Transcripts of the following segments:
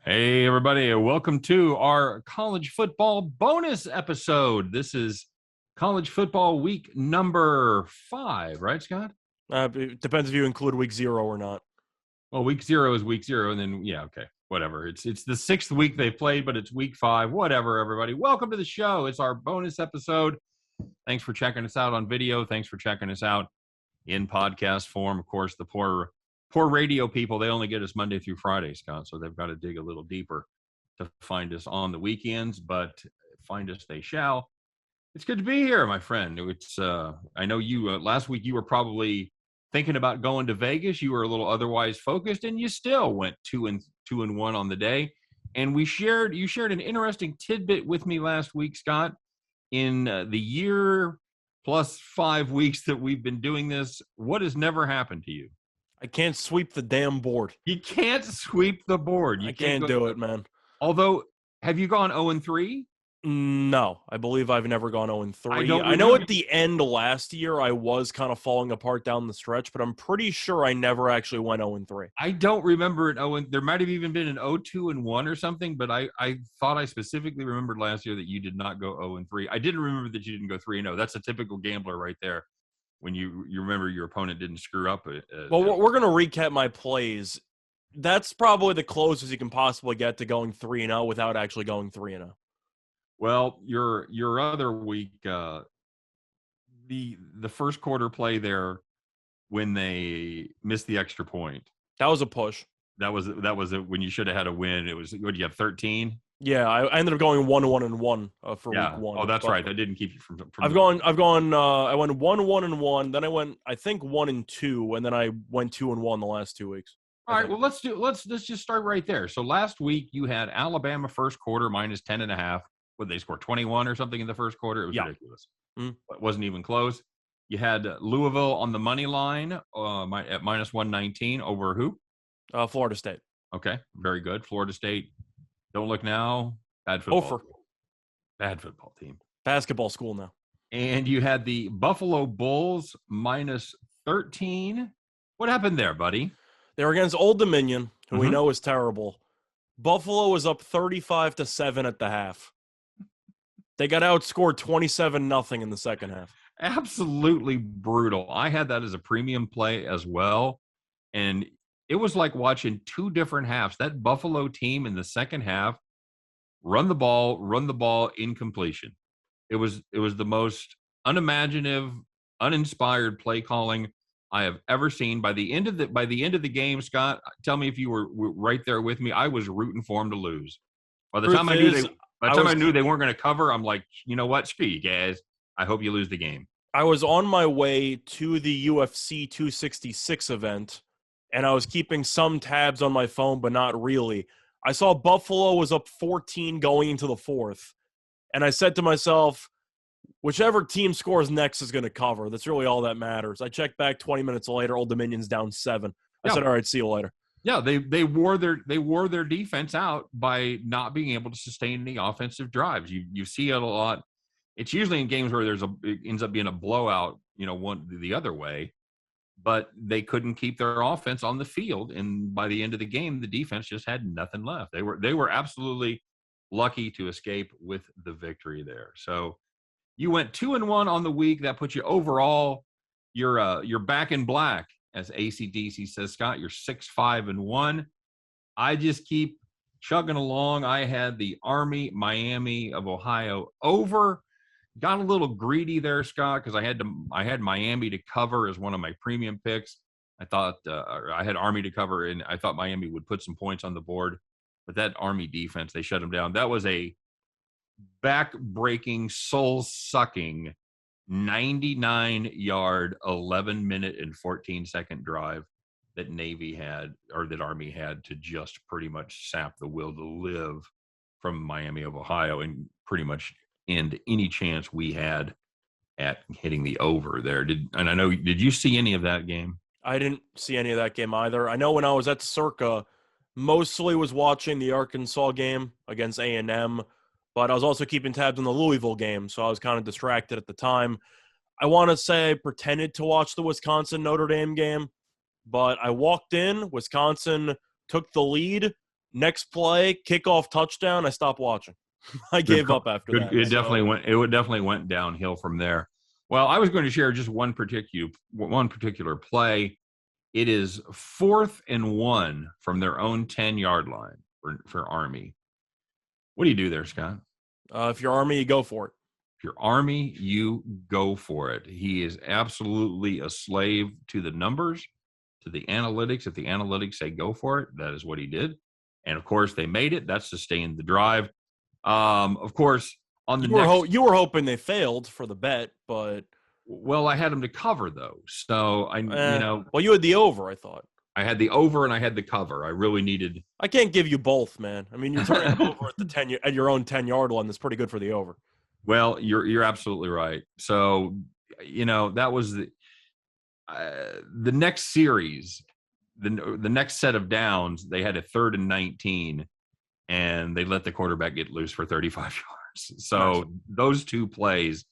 Hey, everybody. Welcome to our college football bonus episode. This is college football week number 5, right, Scott? It depends if you include week 0 or not. Well, week 0 is week 0, and then, okay, whatever. It's the 6th week they played, but it's week 5. Whatever, everybody. Welcome to the show. It's our bonus episode. Thanks for checking us out on video. Thanks for checking us out in podcast form. Of course, the poor radio people, they only get us Monday through Friday, Scott, so they've got to dig a little deeper to find us on the weekends, but find us they shall. It's good to be here, my friend. It's I know you last week you were probably thinking about going to Vegas. You were a little otherwise focused, and you still went 2-1 on the day. And you shared an interesting tidbit with me last week, Scott. In the year plus 5 weeks that we've been doing this, what has never happened to you? I can't sweep the damn board. You can't sweep the board. I can't do it, man. Although, have you gone 0-3? No, I believe I've never gone 0-3. I know at the end last year I was kind of falling apart down the stretch, but I'm pretty sure I never actually went 0-3. I don't remember it. There might have even been an 0-2-1 or something, but I thought I specifically remembered last year that you did not go 0-3. I didn't remember that you didn't go 3-0. That's a typical gambler right there. When you remember your opponent didn't screw up. Well, we're going to recap my plays. That's probably the closest you can possibly get to going 3-0 without actually going 3-0. Well, your other week, the first quarter play there when they missed the extra point. That was a push. That was it when you should have had a win. It was, what did you have, 13? Yeah, I ended up going 1-1-1 for week 1. Oh, that's right. That didn't keep you from I went 1-1-1, then I went, I think, 1-2, and then I went 2-1 the last 2 weeks. All right, well, let's just start right there. So last week you had Alabama first quarter minus 10.5. What did they score, 21 or something in the first quarter? It was ridiculous. It wasn't even close. You had Louisville on the money line at minus 119 over who? Florida State. Okay, very good. Florida State. Don't look now. Bad football. Bad football team. Basketball school now. And you had the Buffalo Bulls minus 13. What happened there, buddy? They were against Old Dominion, who we know is terrible. Buffalo was up 35-7 at the half. They got outscored 27-0 in the second half. Absolutely brutal. I had that as a premium play as well. And it was like watching 2 different halves. That Buffalo team in the second half, run the ball, incompletion. It was the most unimaginative, uninspired play calling I have ever seen. By the end of the game, Scott, tell me if you were right there with me. I was rooting for them to lose. By the time I knew they weren't going to cover, I'm like, you know what? Screw you guys. I hope you lose the game. I was on my way to the UFC 266 event, and I was keeping some tabs on my phone, but not really. I saw Buffalo was up 14 going into the fourth, and I said to myself, whichever team scores next is going to cover. That's really all that matters. I checked back 20 minutes later. Old Dominion's down 7. I said, all right, see you later. Yeah, they wore their defense out by not being able to sustain any offensive drives. You see it a lot. It's usually in games where it ends up being a blowout, one the other way. But they couldn't keep their offense on the field, and by the end of the game, the defense just had nothing left. They were absolutely lucky to escape with the victory there. So you went 2-1 on the week. That puts you overall. You're back in black, as AC/DC says, Scott. You're 6-5-1. I just keep chugging along. I had the Army Miami of Ohio over. Got a little greedy there, Scott, because I had Miami to cover as one of my premium picks. I thought I had Army to cover, and I thought Miami would put some points on the board. But that Army defense, they shut them down. That was a back-breaking, soul-sucking 99-yard, 11-minute, and 14-second drive that Army had to just pretty much sap the will to live from Miami of Ohio and pretty much end any chance we had at hitting the over there. Did you see any of that game? I didn't see any of that game either. I know when I was at Circa, mostly was watching the Arkansas game against A&M, but I was also keeping tabs on the Louisville game, so I was kind of distracted at the time. I want to say I pretended to watch the Wisconsin-Notre Dame game, but I walked in, Wisconsin took the lead, Next play, kickoff touchdown. I stopped watching. I gave up after that. It definitely went downhill from there. Well, I was going to share just one particular play. It is 4th and 1 from their own 10-yard line for Army. What do you do there, Scott? If you're Army, you go for it. If you're Army, you go for it. He is absolutely a slave to the numbers, to the analytics. If the analytics say go for it, that is what he did. And, of course, they made it. That sustained the drive. Of course, on the you were hoping they failed for the bet, but well, I had them to cover though, so well, you had the over. I thought I had the over and I had the cover. I really needed. I can't give you both, man. I mean, you're turning over at your own 10-yard line. That's pretty good for the over. Well, you're absolutely right. So that was the next series, the next set of downs. They had a 3rd and 19. And they let the quarterback get loose for 35 yards. So those two plays,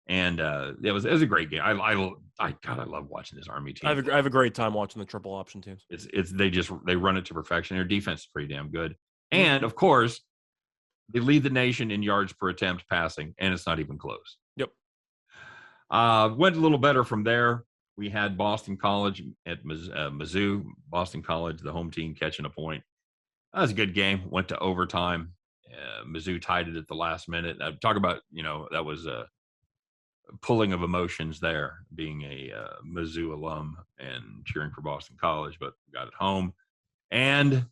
and it was a great game. I love watching this Army team. I have a great time watching the triple option teams. They run it to perfection. Their defense is pretty damn good, and of course, they lead the nation in yards per attempt passing, and it's not even close. Yep. Went a little better from there. We had Boston College at Mizzou. Boston College, the home team, catching a point. That was a good game. Went to overtime. Mizzou tied it at the last minute. Talk about, that was a pulling of emotions there, being a Mizzou alum and cheering for Boston College, but got it home. And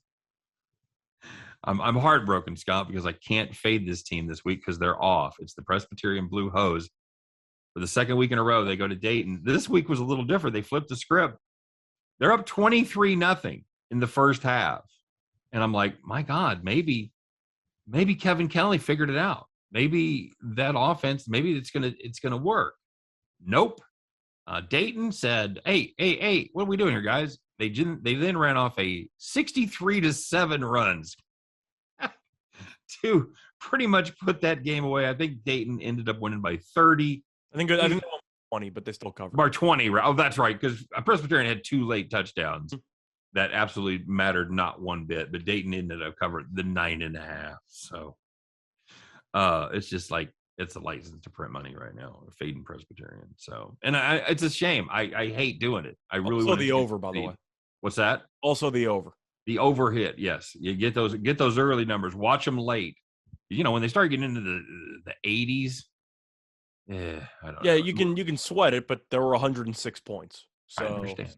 I'm heartbroken, Scott, because I can't fade this team this week because they're off. It's the Presbyterian Blue Hose. For the second week in a row, they go to Dayton. This week was a little different. They flipped the script. They're up 23-0 in the first half. And I'm like, my God, maybe Kevin Kelly figured it out. Maybe that offense, maybe it's gonna work. Nope. Dayton said, "Hey, what are we doing here, guys?" They then ran off a 63-7 runs to pretty much put that game away. I think Dayton ended up winning by 30. I think they won 20, but they still covered. By 20. Oh, that's right, because Presbyterian had 2 late touchdowns. That absolutely mattered not one bit, but Dayton ended up covering the 9.5. So it's just like it's a license to print money right now, fading Presbyterian. So, and it's a shame. I hate doing it. I really also the over, by the way. What's that? Also the over. The over hit. Yes, you get those early numbers. Watch them late. When they start getting into the 80s. Yeah, I don't know. You can sweat it, but there were 106 points. So I understand.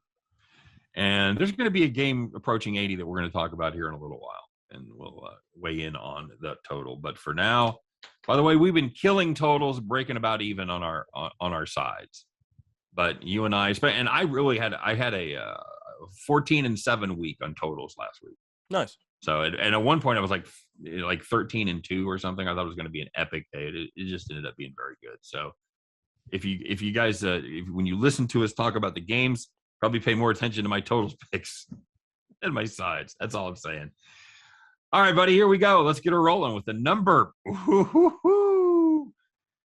And there's going to be a game approaching 80 that we're going to talk about here in a little while, and we'll weigh in on the total. But for now, by the way, we've been killing totals, breaking about even on our sides. But you and I really had a 14-7 week on totals last week. Nice. So and at one point I was like 13-2 or something. I thought it was going to be an epic day. It just ended up being very good. So if you guys when you listen to us talk about the games, probably pay more attention to my totals picks than my sides. That's all I'm saying. All right, buddy, here we go. Let's get her rolling with the number. Ooh,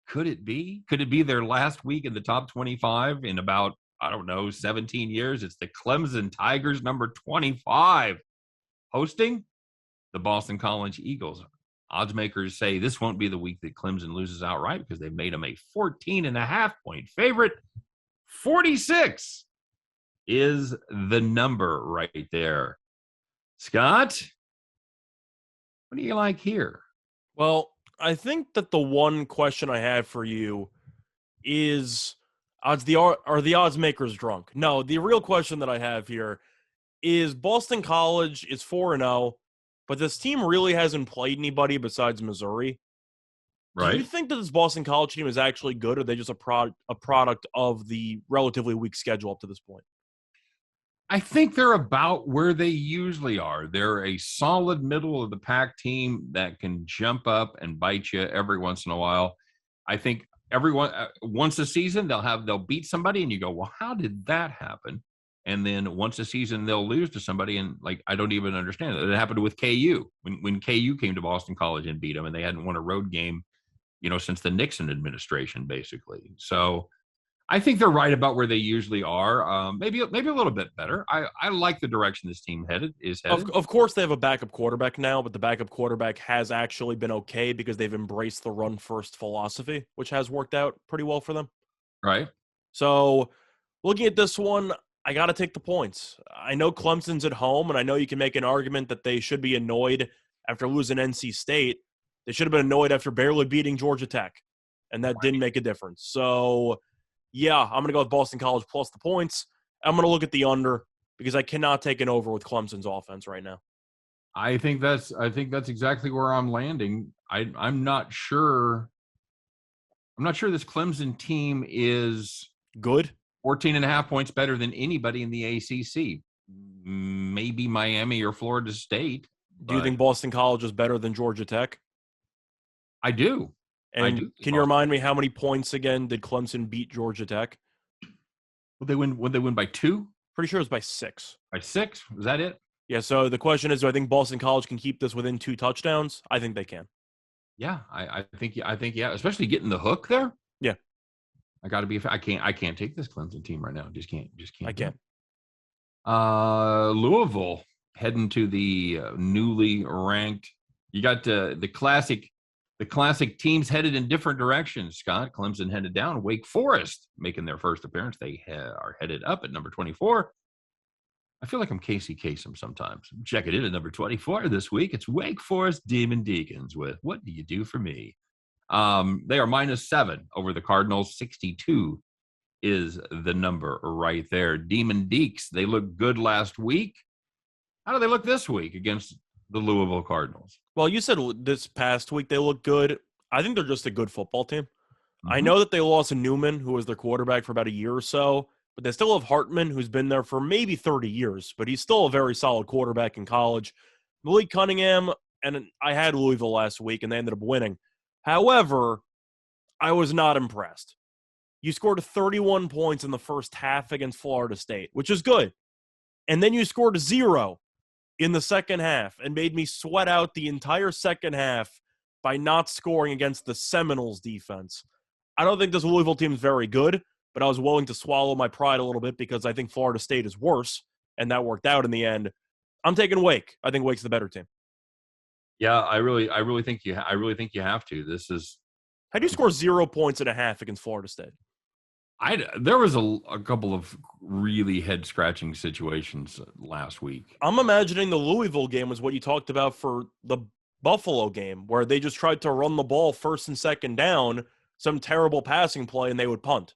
could it be? Could it be their last week in the top 25 in about, 17 years? It's the Clemson Tigers, number 25, hosting the Boston College Eagles. Odds makers say this won't be the week that Clemson loses outright because they've made them a 14.5-point favorite. 46 is the number right there. Scott, what do you like here? Well, I think that the one question I have for you is, are the odds makers drunk? No, the real question that I have here is Boston College is 4-0, but this team really hasn't played anybody besides Missouri. Right. Do you think that this Boston College team is actually good, or are they just a product of the relatively weak schedule up to this point? I think they're about where they usually are. They're a solid middle of the pack team that can jump up and bite you every once in a while. I think once a season they'll beat somebody and you go, well, how did that happen? And then once a season they'll lose to somebody and I don't even understand it. It happened with KU when KU came to Boston College and beat them, and they hadn't won a road game, since the Nixon administration, basically. So I think they're right about where they usually are. Maybe a little bit better. I like the direction this team is headed. Of course, they have a backup quarterback now, but the backup quarterback has actually been okay because they've embraced the run-first philosophy, which has worked out pretty well for them. Right. So, looking at this one, I got to take the points. I know Clemson's at home, and I know you can make an argument that they should be annoyed after losing NC State. They should have been annoyed after barely beating Georgia Tech, and that didn't make a difference. So, yeah, I'm going to go with Boston College plus the points. I'm going to look at the under because I cannot take an over with Clemson's offense right now. I think that's exactly where I'm landing. I'm not sure. I'm not sure this Clemson team is good. 14.5 points better than anybody in the ACC. Maybe Miami or Florida State. Do you think Boston College is better than Georgia Tech? I do. And can you remind me how many points again did Clemson beat Georgia Tech? Would they win by 2? Pretty sure it was by 6. By 6? Was that it? Yeah, so the question is, do I think Boston College can keep this within 2 touchdowns? I think they can. Yeah, I think yeah, especially getting the hook there. Yeah. I got to be I can't take this Clemson team right now. Just can't. I can't. Louisville heading to the newly ranked. You got the classic teams headed in different directions. Scott, Clemson headed down. Wake Forest making their first appearance. They are headed up at number 24. I feel like I'm Casey Kasem sometimes. Check it in at number 24 this week. It's Wake Forest Demon Deacons with What Do You Do For Me? They are -7 over the Cardinals. 62 is the number right there. Demon Deeks, they looked good last week. How do they look this week against the Louisville Cardinals? Well, you said this past week they look good. I think they're just a good football team. Mm-hmm. I know that they lost Newman, who was their quarterback for about a year or so, but they still have Hartman, who's been there for maybe 30 years, but he's still a very solid quarterback in college. Malik Cunningham, and I had Louisville last week, and they ended up winning. However, I was not impressed. You scored 31 points in the first half against Florida State, which is good. And then you scored 0 in the second half and made me sweat out the entire second half by not scoring against the Seminoles defense. I don't think this Louisville team is very good, but I was willing to swallow my pride a little bit because I think Florida State is worse, and that worked out in the end. I'm taking Wake. I think Wake's the better team. Yeah, I really think you have to. This is. How do you score 0 points and a half against Florida State? There was a couple of really head-scratching situations last week. I'm imagining the Louisville game was what you talked about for the Buffalo game, where they just tried to run the ball first and second down, some terrible passing play, and they would punt.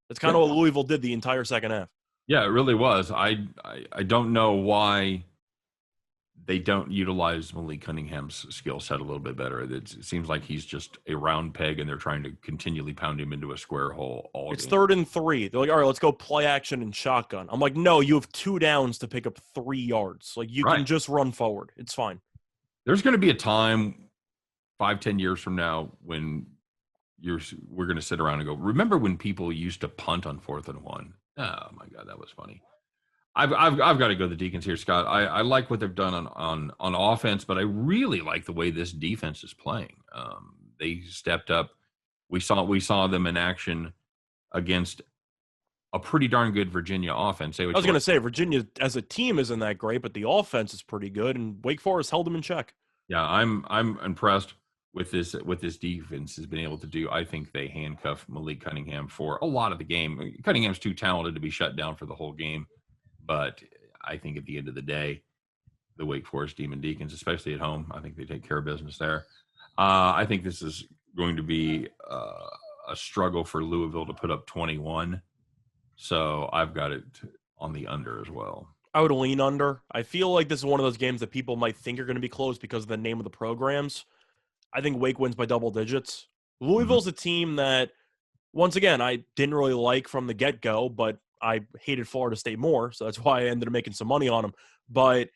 That's kind of what Louisville did the entire second half. Yeah, it really was. I don't know why they don't utilize Malik Cunningham's skill set a little bit better. It seems like he's just a round peg, and they're trying to continually pound him into a square hole all It's game. 3rd and 3. They're like, all right, let's go play action and shotgun. I'm like, no, you have 2 downs to pick up 3 yards. Like, you can just run forward. It's fine. There's going to be a time 5-10 years from now when we're going to sit around and go, remember when people used to punt on 4th and 1? Oh, my God, that was funny. I've got to go the Deacons here, Scott. I like what they've done on offense, but I really like the way this defense is playing. They stepped up. We saw them in action against a pretty darn good Virginia offense. I was going to say Virginia as a team isn't that great, but the offense is pretty good, and Wake Forest held them in check. Yeah, I'm impressed with this defense has been able to do. I think they handcuff Malik Cunningham for a lot of the game. Cunningham's too talented to be shut down for the whole game. But I think at the end of the day, the Wake Forest Demon Deacons, especially at home, I think they take care of business there. I think this is going to be a struggle for Louisville to put up 21. So I've got it on the under as well. I would lean under. I feel like this is one of those games that people might think are going to be close because of the name of the programs. I think Wake wins by double digits. Louisville's a team that, once again, I didn't really like from the get-go, but I hated Florida State more, so that's why I ended up making some money on them. But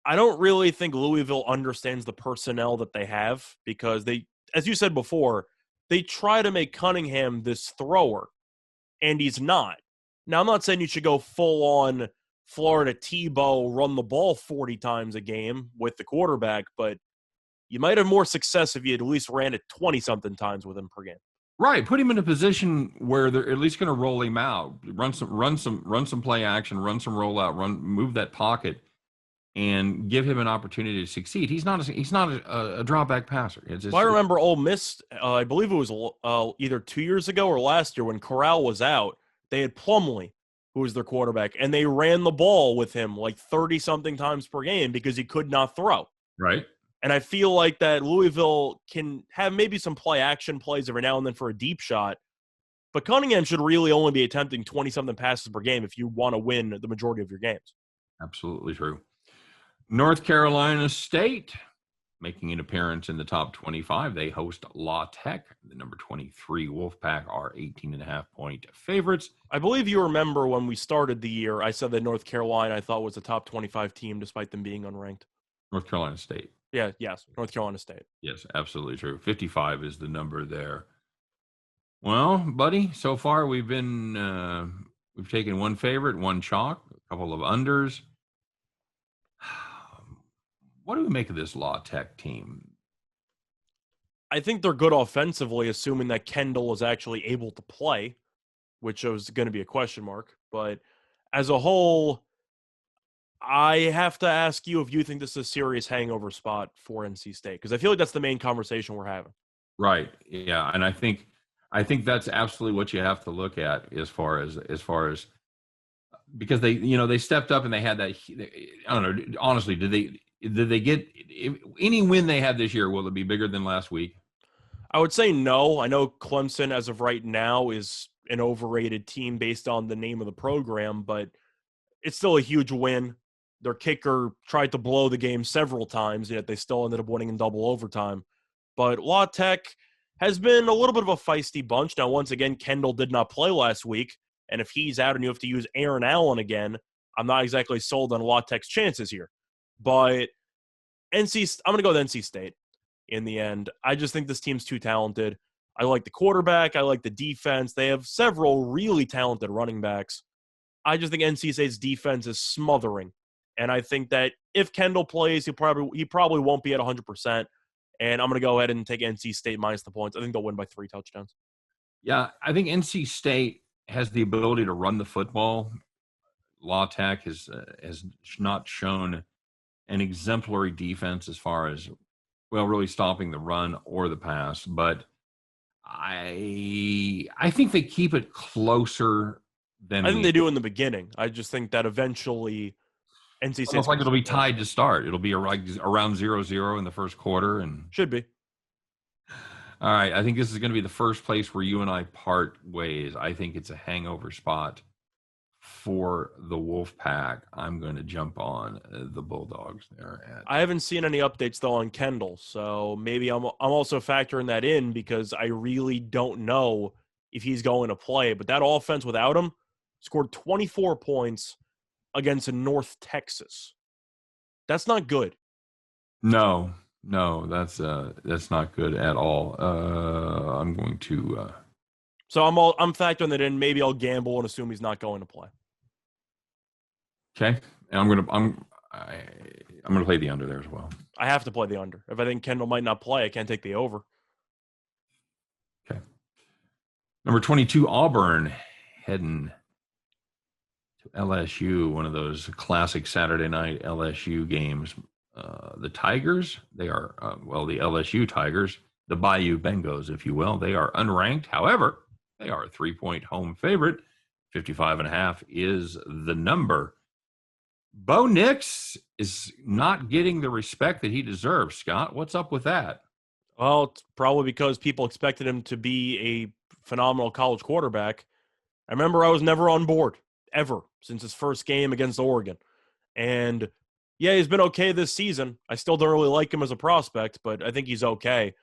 I don't really think Louisville understands the personnel that they have because they, as you said before, they try to make Cunningham this thrower, and he's not. Now, I'm not saying you should go full-on Florida Tebow, run the ball 40 times a game with the quarterback, but you might have more success if you at least ran it 20-something times with him per game. Right, put him in a position where they're at least going to roll him out, run some play action, run some rollout, move that pocket, and give him an opportunity to succeed. He's not a drawback passer. I remember Ole Miss. I believe it was either 2 years ago or last year when Corral was out. They had Plumlee, who was their quarterback, and they ran the ball with him like 30-something times per game because he could not throw. Right. And I feel like that Louisville can have maybe some play action plays every now and then for a deep shot, but Cunningham should really only be attempting 20-something passes per game if you want to win the majority of your games. Absolutely true. North Carolina State making an appearance in the top 25. They host La Tech. The number 23 Wolfpack are 18.5-point favorites. I believe you remember when we started the year, I said that North Carolina I thought was a top 25 team despite them being unranked. North Carolina State. Yes, North Carolina State. Yes, absolutely true. 55 is the number there. Well, buddy, so far we've taken one favorite, one chalk, a couple of unders. What do we make of this La Tech team? I think they're good offensively, assuming that Kendall is actually able to play, which was going to be a question mark. But as a whole, I have to ask you if you think this is a serious hangover spot for NC State, because I feel like that's the main conversation we're having. Right. Yeah, and I think that's absolutely what you have to look at as far as because they stepped up and they had that. I don't know. Honestly, did they get any win they had this year? Will it be bigger than last week? I would say no. I know Clemson, as of right now, is an overrated team based on the name of the program, but it's still a huge win. Their kicker tried to blow the game several times, yet they still ended up winning in double overtime. But La Tech has been a little bit of a feisty bunch. Now, once again, Kendall did not play last week, and if he's out and you have to use Aaron Allen again, I'm not exactly sold on La Tech's chances here. But I'm going to go with NC State in the end. I just think this team's too talented. I like the quarterback. I like the defense. They have several really talented running backs. I just think NC State's defense is smothering. And I think that if Kendall plays, he probably won't be at 100%. And I'm going to go ahead and take NC State minus the points. I think they'll win by 3 touchdowns. Yeah, I think NC State has the ability to run the football. La Tech has not shown an exemplary defense as far as, well, really stopping the run or the pass. But I think they keep it closer than I think they do in the beginning. I just think that eventually NC State, like it'll be tied to start. It'll be around 0-0 in the first quarter, and should be. All right, I think this is going to be the first place where you and I part ways. I think it's a hangover spot for the Wolfpack. I'm going to jump on the Bulldogs there. I haven't seen any updates though on Kendall, so maybe I'm also factoring that in because I really don't know if he's going to play. But that offense without him scored 24 points against North Texas. That's not good. No, that's not good at all. I'm going to. So I'm factoring that in. Maybe I'll gamble and assume he's not going to play. Okay, and I'm gonna play the under there as well. I have to play the under. If I think Kendall might not play, I can't take the over. Okay. Number 22, Auburn heading to LSU. One of those classic Saturday night LSU games. The Tigers, they are, the LSU Tigers, the Bayou Bengals, if you will. They are unranked. However, they are a 3-point home favorite. 55.5 is the number. Bo Nix is not getting the respect that he deserves, Scott. What's up with that? Well, it's probably because people expected him to be a phenomenal college quarterback. I remember I was never on board, ever, since his first game against Oregon. And yeah, he's been okay this season. I still don't really like him as a prospect, but I think he's okay.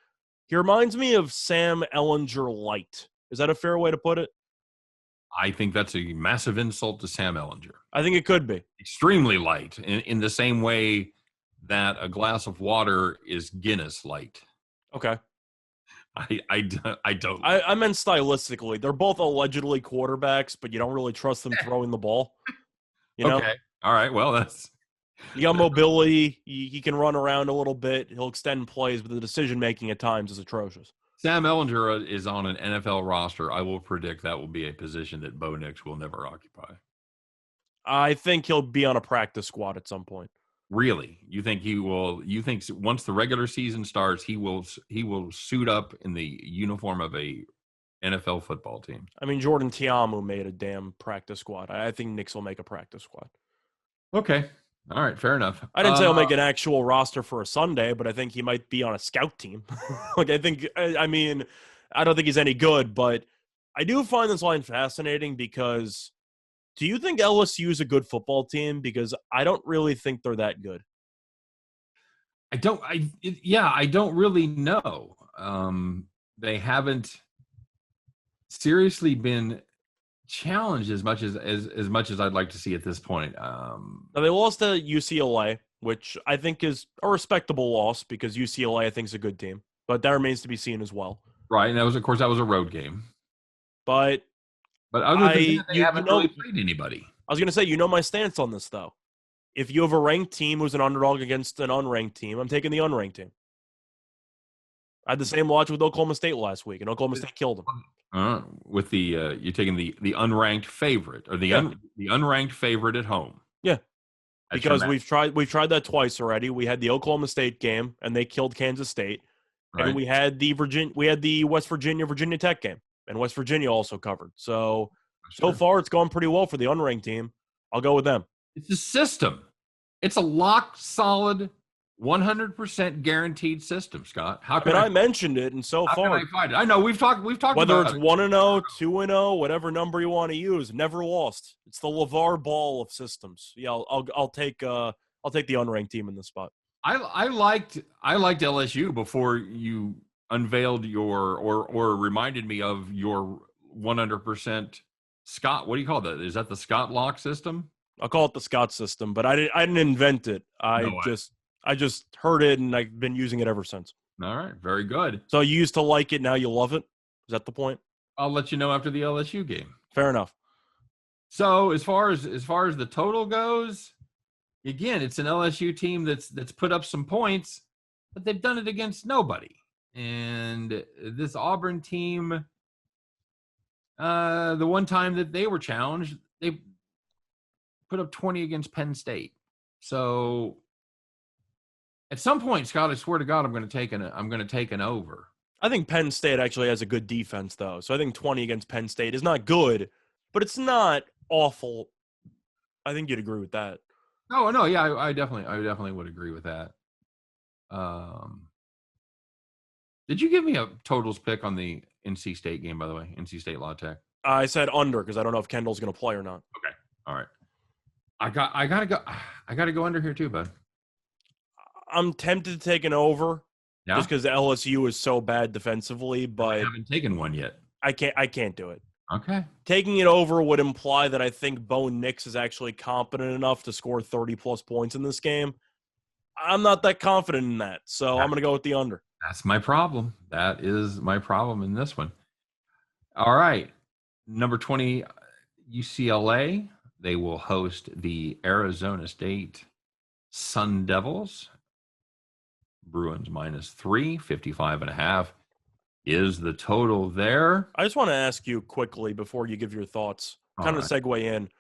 He reminds me of Sam Ehlinger light. Is that a fair way to put it? I think that's a massive insult to Sam Ehlinger. I think it could be. Extremely light, in the same way that a glass of water is Guinness light. Okay. I don't. I meant stylistically. They're both allegedly quarterbacks, but you don't really trust them throwing the ball. You know? Okay. All right. Well, that's. You got mobility. He can run around a little bit. He'll extend plays, but the decision-making at times is atrocious. Sam Ehlinger is on an NFL roster, I will predict that will be a position that Bo Nix will never occupy. I think he'll be on a practice squad at some point. Really? You think he will? You think once the regular season starts, he will suit up in the uniform of a NFL football team? I mean, Jordan Tiamu made a damn practice squad. I think Nix will make a practice squad. Okay. All right. Fair enough. I didn't say he'll make an actual roster for a Sunday, but I think he might be on a scout team. I mean, I don't think he's any good, but I do find this line fascinating because do you think LSU is a good football team? Because I don't really think they're that good. I don't really know. They haven't seriously been challenged as much as I'd like to see at this point. Now they lost to UCLA, which I think is a respectable loss because UCLA I think is a good team, but that remains to be seen as well. Right, and that was a road game. But other than that, they haven't really played anybody. I was going to say, my stance on this though. If you have a ranked team who's an underdog against an unranked team, I'm taking the unranked team. I had the same watch with Oklahoma State last week, and Oklahoma State killed them. With the you're taking the unranked favorite or the unranked favorite at home. Yeah, because we've tried that twice already. We had the Oklahoma State game, and they killed Kansas State, and we had the West Virginia Tech game, and West Virginia also covered. So far, it's gone pretty well for the unranked team. I'll go with them. It's a system. It's a lock solid 100% guaranteed system, Scott. How can I mentioned it, and so far, can I find it? I know we've talked. Whether it's 1-0, 2-0, whatever number you want to use, never lost. It's the LeVar Ball of systems. Yeah, I'll take the unranked team in this spot. I liked LSU before you unveiled or reminded me of your 100% Scott. What do you call that? Is that the Scott lock system? I'll call it the Scott system, but I didn't invent it. I just heard it, and I've been using it ever since. All right, very good. So you used to like it, now you love it? Is that the point? I'll let you know after the LSU game. Fair enough. So as far as the total goes, again, it's an LSU team that's put up some points, but they've done it against nobody. And this Auburn team, the one time that they were challenged, they put up 20 against Penn State. So at some point, Scott, I swear to God, I'm going to take an over. I think Penn State actually has a good defense, though. So I think 20 against Penn State is not good, but it's not awful. I think you'd agree with that. No, yeah, I definitely would agree with that. Did you give me a totals pick on the NC State game, by the way? NC State La Tech. I said under because I don't know if Kendall's going to play or not. Okay, all right. I gotta go under here too, bud. I'm tempted to take an over just because LSU is so bad defensively, but I haven't taken one yet. I can't do it. Okay. Taking it over would imply that I think Bo Nix is actually competent enough to score 30-plus points in this game. I'm not that confident in that, so I'm going to go with the under. That's my problem. That is my problem in this one. All right. Number 20, UCLA. They will host the Arizona State Sun Devils. Bruins -3, 55.5 is the total there. I just want to ask you quickly before you give your thoughts, kind of segue in.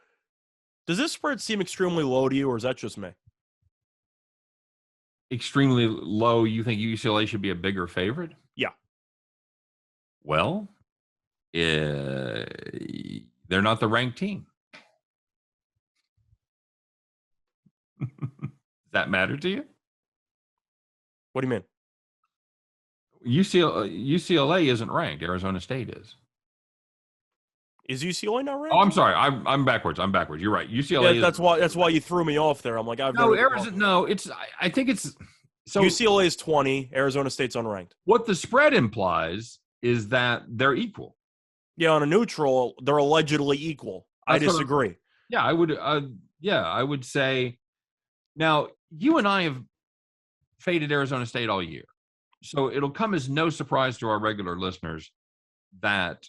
Does this spread seem extremely low to you, or is that just me? Extremely low. You think UCLA should be a bigger favorite? Yeah. Well, they're not the ranked team. Does that matter to you? What do you mean? UCLA isn't ranked. Arizona State is. Is UCLA not ranked? Oh, I'm sorry. I'm backwards. You're right. UCLA. Yeah, that's why you threw me off there. I'm like, I think it's so. UCLA is 20. Arizona State's unranked. What the spread implies is that they're equal. Yeah, on a neutral, they're allegedly equal. I disagree. Yeah, I would. I would say. Now, you and I have faded Arizona State all year, so it'll come as no surprise to our regular listeners that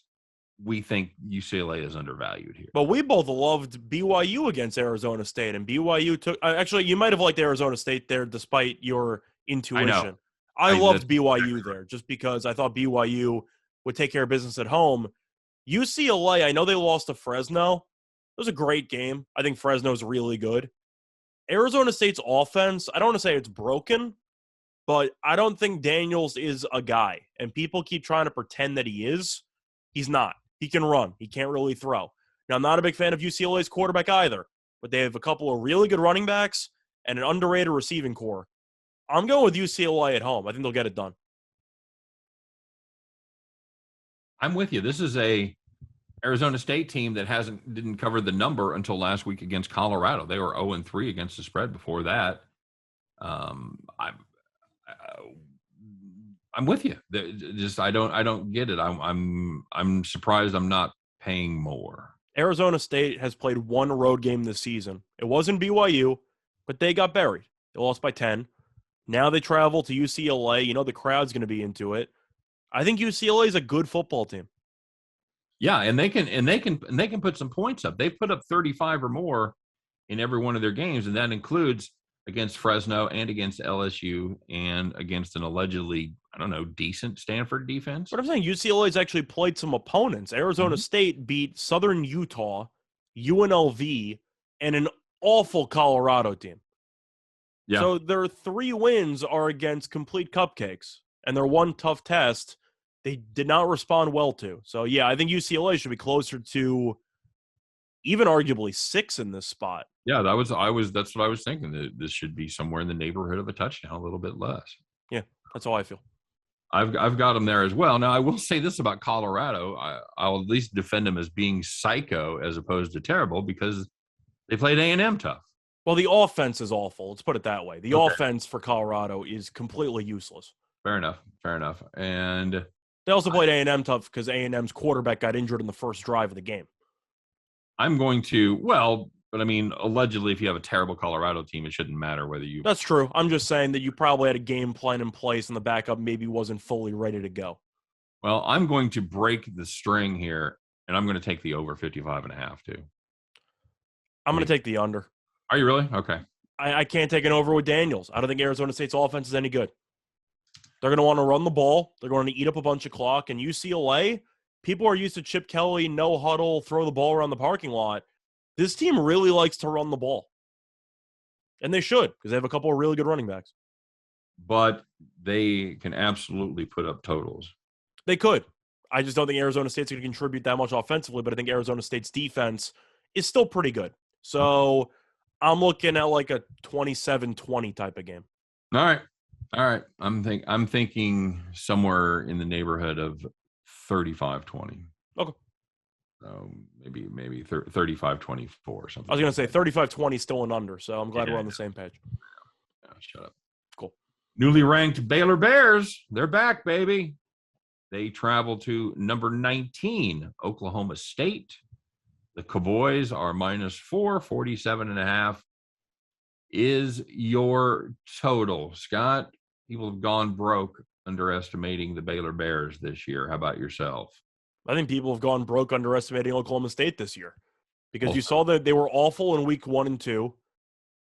we think UCLA is undervalued here. But we both loved BYU against Arizona State, and BYU took. Actually, you might have liked Arizona State there, despite your intuition. I loved BYU there just because I thought BYU would take care of business at home. UCLA, I know they lost to Fresno. It was a great game. I think Fresno's really good. Arizona State's offense, I don't want to say it's broken, but I don't think Daniels is a guy. And people keep trying to pretend that he is. He's not. He can run. He can't really throw. Now, I'm not a big fan of UCLA's quarterback either, but they have a couple of really good running backs and an underrated receiving core. I'm going with UCLA at home. I think they'll get it done. I'm with you. This is a Arizona State team that didn't cover the number until last week against Colorado. They were 0-3 against the spread before that. I'm with you. Just I don't get it. I'm surprised I'm not paying more. Arizona State has played one road game this season. It wasn't BYU, but they got buried. They lost by 10. Now they travel to UCLA. You know the crowd's going to be into it. I think UCLA is a good football team. Yeah, and they can put some points up. They put up 35 or more in every one of their games, and that includes against Fresno and against LSU and against an allegedly, decent Stanford defense. But I'm saying UCLA's actually played some opponents. Arizona State beat Southern Utah, UNLV, and an awful Colorado team. Yeah. So their 3 wins are against complete cupcakes, and their one tough test they did not respond well to. So, yeah, I think UCLA should be closer to even arguably 6 in this spot. Yeah, that's what I was thinking. That this should be somewhere in the neighborhood of a touchdown, a little bit less. Yeah, that's how I feel. I've got them there as well. Now, I will say this about Colorado. I'll at least defend them as being psycho as opposed to terrible because they played A&M tough. Well, the offense is awful. Let's put it that way. The offense for Colorado is completely useless. Fair enough. And they also played A&M tough because A&M's quarterback got injured in the first drive of the game. I'm going to, but I mean, allegedly, if you have a terrible Colorado team, it shouldn't matter whether you. That's true. I'm just saying that you probably had a game plan in place and the backup maybe wasn't fully ready to go. Well, I'm going to break the string here, and I'm going to take the over 55.5 too. I'm going to take the under. Are you really? Okay. I can't take an over with Daniels. I don't think Arizona State's offense is any good. They're going to want to run the ball. They're going to eat up a bunch of clock. And UCLA, people are used to Chip Kelly, no huddle, throw the ball around the parking lot. This team really likes to run the ball. And they should, because they have a couple of really good running backs. But they can absolutely put up totals. They could. I just don't think Arizona State's going to contribute that much offensively, but I think Arizona State's defense is still pretty good. So I'm looking at like a 27-20 type of game. All right. I'm thinking somewhere in the neighborhood of 35-20. Okay. So maybe 35-24 or something. I was going to say 35-20 still an under, so I'm glad we're on the same page. Yeah, shut up. Cool. Newly ranked Baylor Bears, they're back, baby. They travel to number 19, Oklahoma State. The Cowboys are -4, 47.5 is your total. Scott, people have gone broke underestimating the Baylor Bears this year. How about yourself? I think people have gone broke underestimating Oklahoma State this year because you saw that they were awful in week 1 and 2.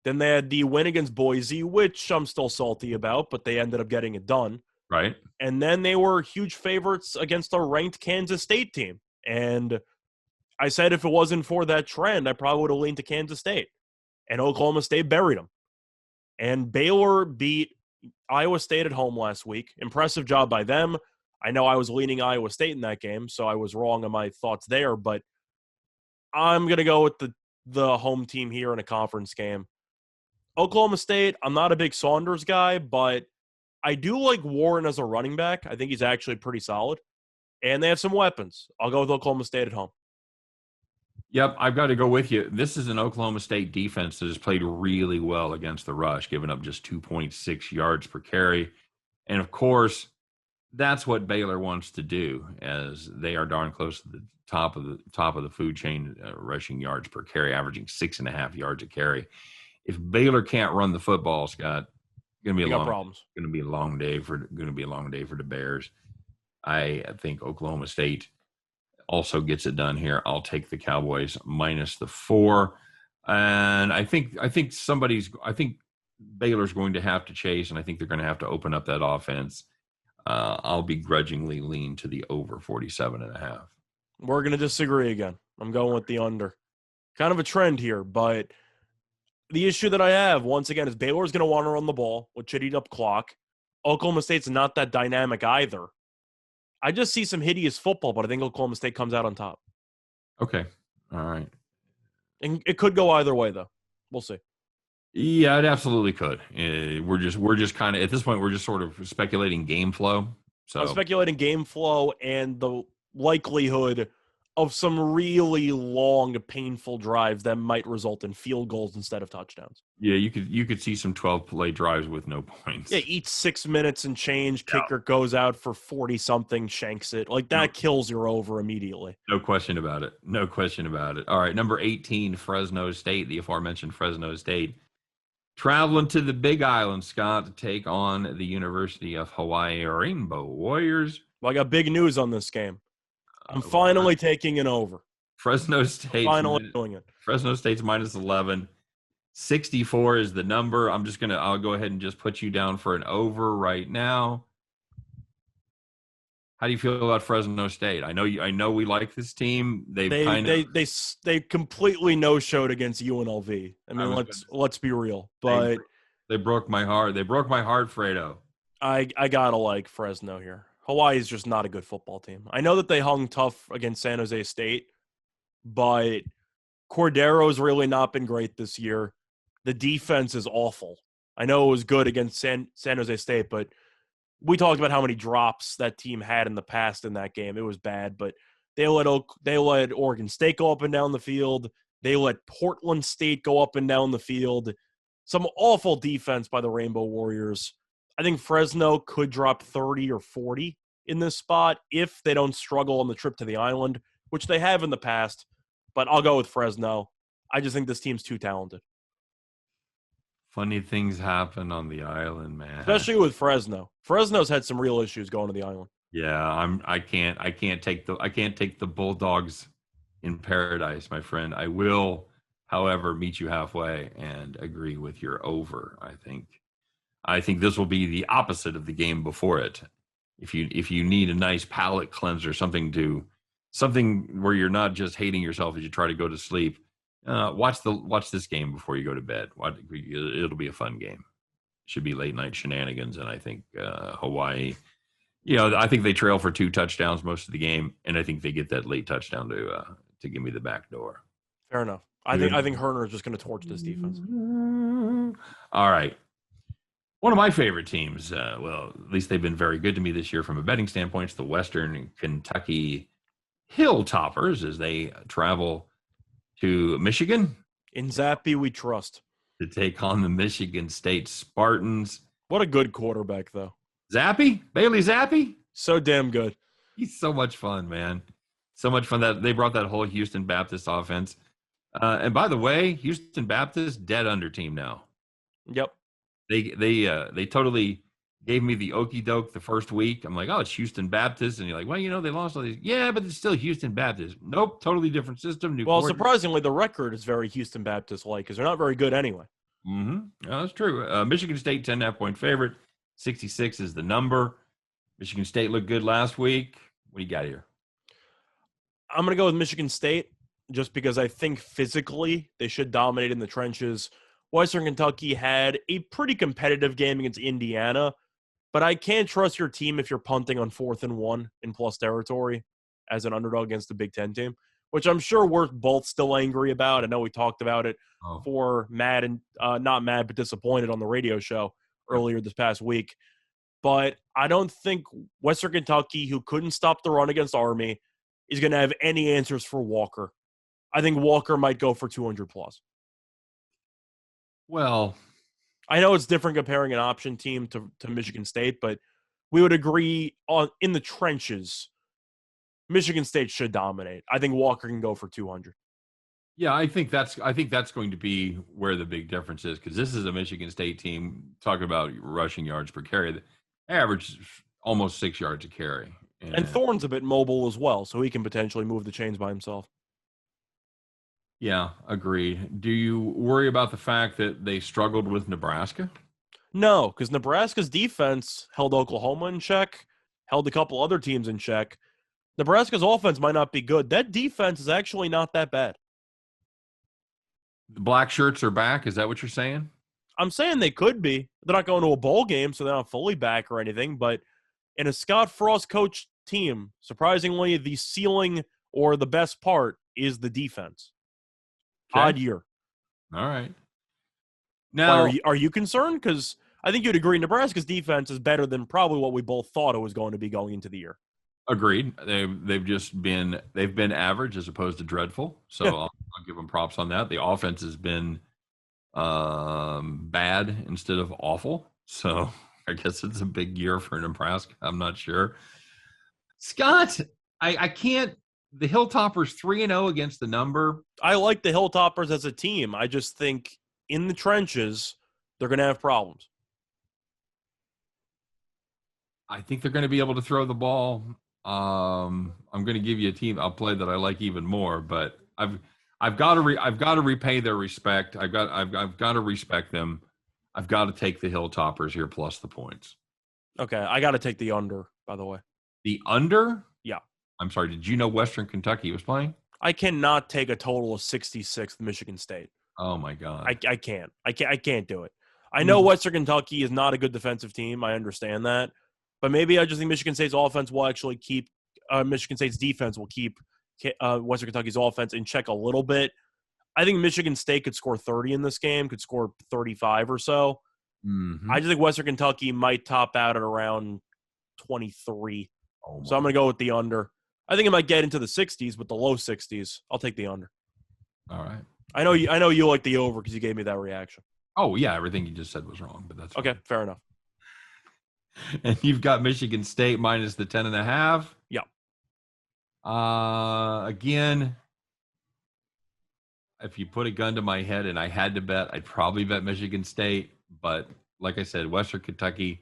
Then they had the win against Boise, which I'm still salty about, but they ended up getting it done. Right. And then they were huge favorites against a ranked Kansas State team. And I said if it wasn't for that trend, I probably would have leaned to Kansas State. And Oklahoma State buried them. And Baylor beat Iowa State at home last week. Impressive job by them. I know I was leaning Iowa State in that game, so I was wrong on my thoughts there. But I'm going to go with the home team here in a conference game. Oklahoma State, I'm not a big Saunders guy, but I do like Warren as a running back. I think he's actually pretty solid. And they have some weapons. I'll go with Oklahoma State at home. Yep, I've got to go with you. This is an Oklahoma State defense that has played really well against the rush, giving up just 2.6 yards per carry. And, of course, that's what Baylor wants to do, as they are darn close to the top of the food chain, rushing yards per carry, averaging 6.5 yards a carry. If Baylor can't run the football, Scott, going to be a long day for the Bears. I think Oklahoma State also gets it done here. I'll take the Cowboys -4. And I think Baylor's going to have to chase, and I think they're going to have to open up that offense. I'll begrudgingly lean to the over 47.5. We're going to disagree again. I'm going with the under. Kind of a trend here, but the issue that I have, once again, is Baylor's going to want to run the ball, which should eat up clock. Oklahoma State's not that dynamic either. I just see some hideous football, but I think Oklahoma State comes out on top. Okay. All right. And it could go either way, though. We'll see. Yeah, it absolutely could. We're just kind of, at this point, we're just sort of speculating game flow. So I'm speculating game flow and the likelihood of some really long, painful drives that might result in field goals instead of touchdowns. Yeah, you could see some 12-play drives with no points. Yeah, each 6 minutes and change, kicker goes out for 40-something, shanks it. Like, that kills your over immediately. No question about it. No question about it. All right, number 18, Fresno State, the aforementioned Fresno State. Traveling to the Big Island, Scott, to take on the University of Hawaii Rainbow Warriors. Well, I got big news on this game. I'm finally taking an over. Fresno State. Finally doing it. Fresno State's minus 11. 64 is the number. I'll go ahead and just put you down for an over right now. How do you feel about Fresno State? I know we like this team. They completely no-showed against UNLV. I mean, let's be real. But they broke my heart. They broke my heart, Fredo. I gotta like Fresno here. Hawaii is just not a good football team. I know that they hung tough against San Jose State, but Cordero's really not been great this year. The defense is awful. I know it was good against San Jose State, but we talked about how many drops that team had in the past in that game. It was bad, but they let Oregon State go up and down the field. They let Portland State go up and down the field. Some awful defense by the Rainbow Warriors. I think Fresno could drop 30 or 40 in this spot if they don't struggle on the trip to the island, which they have in the past, but I'll go with Fresno. I just think this team's too talented. Funny things happen on the island, man. Especially with Fresno. Fresno's had some real issues going to the island. Yeah, I can't take the Bulldogs in paradise, my friend. I will, however, meet you halfway and agree with your over. I think this will be the opposite of the game before it. If you need a nice palate cleanser, something where you're not just hating yourself as you try to go to sleep, watch this game before you go to bed. It'll be a fun game. Should be late night shenanigans, and I think Hawaii. I think they trail for 2 touchdowns most of the game, and I think they get that late touchdown to give me the back door. Fair enough. I think Herner is just going to torch this defense. All right. One of my favorite teams, at least they've been very good to me this year from a betting standpoint, is the Western Kentucky Hilltoppers as they travel to Michigan. In Zappy, we trust. To take on the Michigan State Spartans. What a good quarterback, though. Zappy? Bailey Zappy? So damn good. He's so much fun, man. So much fun that they brought that whole Houston Baptist offense. And by the way, Houston Baptist, dead under team now. Yep. They totally gave me the okie doke the first week. I'm like, oh, it's Houston Baptist. And you're like, well, they lost all these. Yeah, but it's still Houston Baptist. Nope, totally different system. Surprisingly, the record is very Houston Baptist-like because they're not very good anyway. Mm-hmm. Oh, that's true. Michigan State, 10.5-point favorite. 66 is the number. Michigan State looked good last week. What do you got here? I'm going to go with Michigan State just because I think physically they should dominate in the trenches. Western Kentucky had a pretty competitive game against Indiana, but I can't trust your team if you're punting on 4th and 1 in plus territory as an underdog against the Big Ten team, which I'm sure we're both still angry about. I know we talked about it for mad and not mad, but disappointed on the radio show earlier this past week. But I don't think Western Kentucky, who couldn't stop the run against Army, is going to have any answers for Walker. I think Walker might go for 200 plus. Well, I know it's different comparing an option team to Michigan State, but we would agree in the trenches, Michigan State should dominate. I think Walker can go for 200. Yeah, I think that's going to be where the big difference is because this is a Michigan State team talking about rushing yards per carry. They average almost 6 yards a carry. And Thorne's a bit mobile as well, so he can potentially move the chains by himself. Yeah, agreed. Do you worry about the fact that they struggled with Nebraska? No, because Nebraska's defense held Oklahoma in check, held a couple other teams in check. Nebraska's offense might not be good. That defense is actually not that bad. The black shirts are back. Is that what you're saying? I'm saying they could be. They're not going to a bowl game, so they're not fully back or anything. But in a Scott Frost coach team, surprisingly, the ceiling or the best part is the defense. Okay. Odd year. All right. Why, Now, are you concerned? Because I think you'd agree Nebraska's defense is better than probably what we both thought it was going to be going into the year. agreed. They've been average as opposed to dreadful. So I'll give them props on that. The offense has been bad instead of awful. So I guess it's a big year for Nebraska. I'm not sure. Scott, I can't. The Hilltoppers 3-0 against the number. I like the Hilltoppers as a team. I just think in the trenches, they're going to have problems. I think they're going to be able to throw the ball. I'm going to give you a team I'll play that I like even more, but I've got to repay their respect. I've got to respect them. I've got to take the Hilltoppers here plus the points. Okay, I got to take the under, by the way. The under? Yeah. I'm sorry. Did you know Western Kentucky was playing? I cannot take a total of 66 with Michigan State. Oh my God. I can't. I can't do it. I know Western Kentucky is not a good defensive team. I understand that. But maybe I just think Michigan State's offense will actually keep Michigan State's defense will keep Western Kentucky's offense in check a little bit. I think Michigan State could score 30 in this game, could score 35 or so. Mm-hmm. I just think Western Kentucky might top out at around 23. Oh so I'm going to go with the under. I think it might get into the 60s, but the low 60s. I'll take the under. All right. I know you like the over because you gave me that reaction. Oh yeah, everything you just said was wrong, but that's okay. Fine. Fair enough. And you've got Michigan State minus the 10.5. Yeah. Again, if you put a gun to my head and I had to bet, I'd probably bet Michigan State. But like I said, Western Kentucky,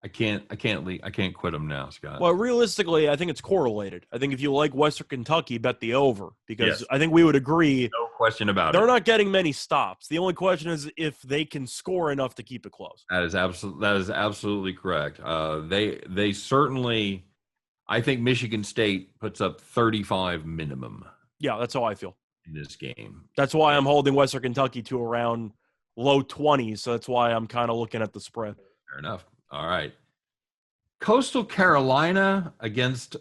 I can't quit them now, Scott. Well, realistically, I think it's correlated. I think if you like Western Kentucky, bet the over because I think we would agree. No question about it. They're not getting many stops. The only question is if they can score enough to keep it close. That is absolutely correct. They certainly. I think Michigan State puts up 35 minimum. Yeah, that's how I feel in this game. That's why I'm holding Western Kentucky to around low 20s. So that's why I'm kind of looking at the spread. Fair enough. All right. Coastal Carolina against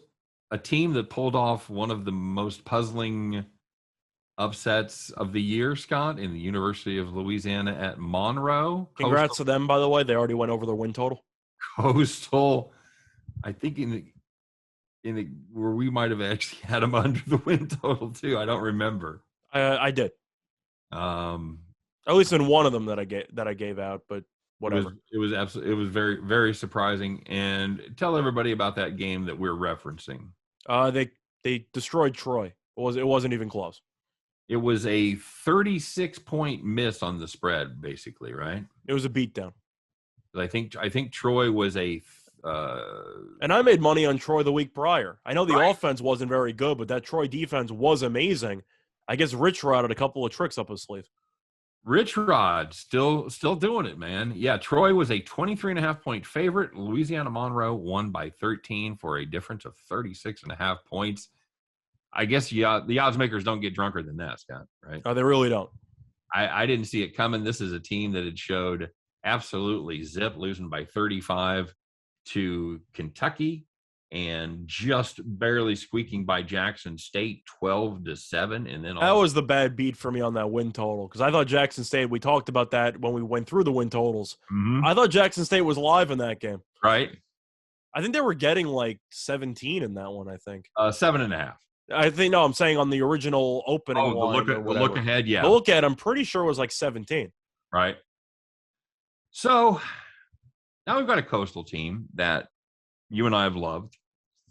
a team that pulled off one of the most puzzling upsets of the year, Scott, in the University of Louisiana at Monroe. Congrats to them, by the way. They already went over their win total. Coastal, I think where we might have actually had them under the win total too. I don't remember. I did. At least in one of them that I gave out, but whatever. It was very, very surprising. And tell everybody about that game that we're referencing. They destroyed Troy. It wasn't even close. It was a 36-point miss on the spread, basically, right? It was a beatdown. I think Troy was and I made money on Troy the week prior. I know the offense wasn't very good, but that Troy defense was amazing. I guess Rich Rod had a couple of tricks up his sleeve. Rich Rod still doing it, man. Yeah, Troy was a 23.5-point favorite. Louisiana Monroe won by 13 for a difference of 36.5 points. I guess the odds makers don't get drunker than that, Scott, right? Oh, they really don't. I didn't see it coming. This is a team that had showed absolutely zip, losing by 35 to Kentucky and just barely squeaking by Jackson State 12-7. And then that was the bad beat for me on that win total because I thought Jackson State, we talked about that when we went through the win totals. Mm-hmm. I thought Jackson State was live in that game. Right. I think they were getting like 17 in that one, I think. 7.5. I'm saying on the original opening line. The look ahead, yeah. The look at, I'm pretty sure it was like 17. Right. So now we've got a Coastal team that you and I have loved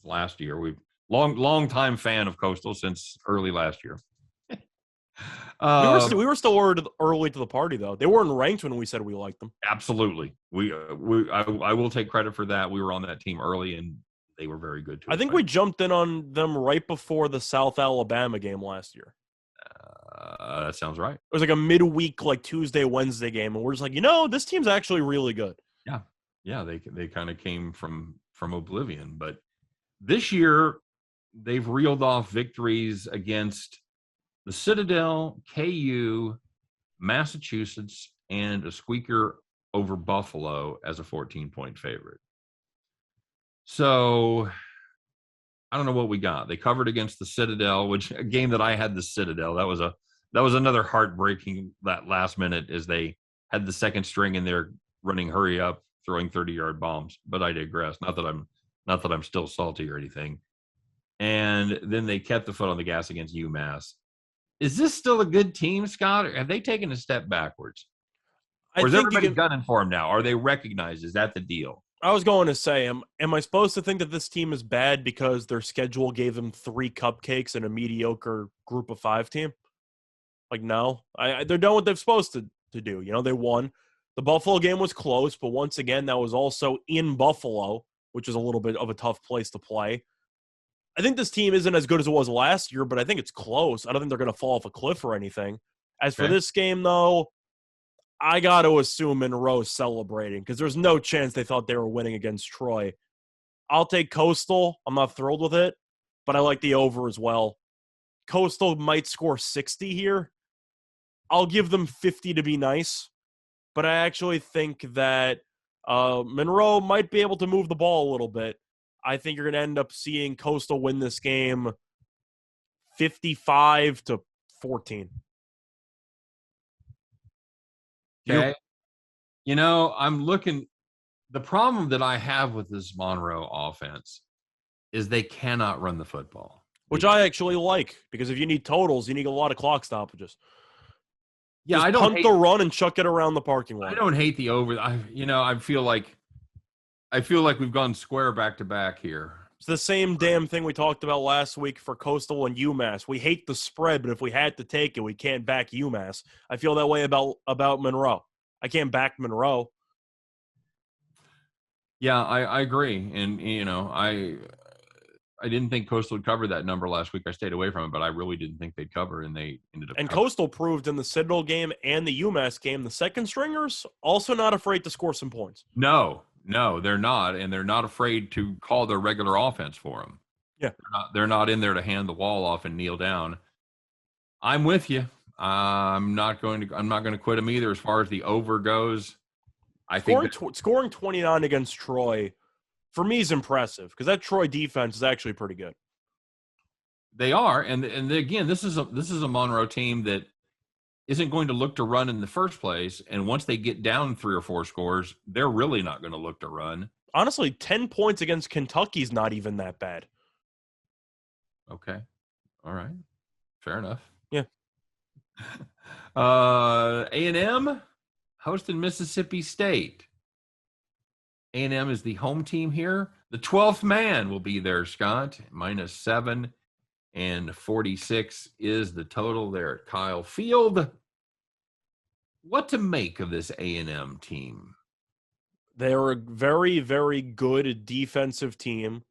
last year. We've long time fan of Coastal since early last year. We were still early to the party though. They weren't ranked when we said we liked them. Absolutely. I will take credit for that. We were on that team early and they were very good too. I think we jumped in on them right before the South Alabama game last year. That sounds right. It was like a midweek, like Tuesday, Wednesday game, and we're just like, this team's actually really good. Yeah. They kind of came from oblivion, but this year they've reeled off victories against the Citadel, KU, Massachusetts, and a squeaker over Buffalo as a 14-point favorite. So I don't know what we got. They covered against the Citadel, which a game that I had the Citadel. That was another heartbreaking that last minute as they had the second string in there running hurry up, throwing 30-yard bombs. But I digress. Not that I'm still salty or anything. And then they kept the foot on the gas against UMass. Is this still a good team, Scott? Or have they taken a step backwards? Or is everybody gunning for them now? Are they recognized? Is that the deal? I was going to say, am I supposed to think that this team is bad because their schedule gave them 3 cupcakes and a mediocre group of 5 team? Like, no. They're doing what they're supposed to do. They won. The Buffalo game was close, but once again, that was also in Buffalo, which is a little bit of a tough place to play. I think this team isn't as good as it was last year, but I think it's close. I don't think they're going to fall off a cliff or anything. As for this game, though, I got to assume Monroe's celebrating because there's no chance they thought they were winning against Troy. I'll take Coastal. I'm not thrilled with it, but I like the over as well. Coastal might score 60 here. I'll give them 50 to be nice, but I actually think that Monroe might be able to move the ball a little bit. I think you're going to end up seeing Coastal win this game 55-14. Okay. I'm looking. The problem that I have with this Monroe offense is they cannot run the football. Which I actually like, because if you need totals, you need a lot of clock stoppages. Yeah, I don't punt the run and chuck it around the parking lot. I don't hate the over. I feel like we've gone square back to back here. It's the same damn thing we talked about last week for Coastal and UMass. We hate the spread, but if we had to take it, we can't back UMass. I feel that way about Monroe. I can't back Monroe. Yeah, I agree. And, I didn't think Coastal would cover that number last week. I stayed away from it, but I really didn't think they'd cover, and they ended up. And Coastal proved in the Citadel game and the UMass game, the second stringers also not afraid to score some points. No, they're not, and they're not afraid to call their regular offense for them. Yeah, they're not in there to hand the wall off and kneel down. I'm with you. I'm not going to quit them either. As far as the over goes, scoring 29 against Troy for me is impressive because that Troy defense is actually pretty good. They are, and again, this is a Monroe team that isn't going to look to run in the first place, and once they get down 3 or 4 scores, they're really not going to look to run. Honestly, 10 points against Kentucky is not even that bad. Okay, all right, fair enough. Yeah. A&M hosting Mississippi State. A&M is the home team here. The 12th man will be there, Scott. -7 and 46 is the total there at Kyle Field. What to make of this A&M team? They're a very, very good defensive team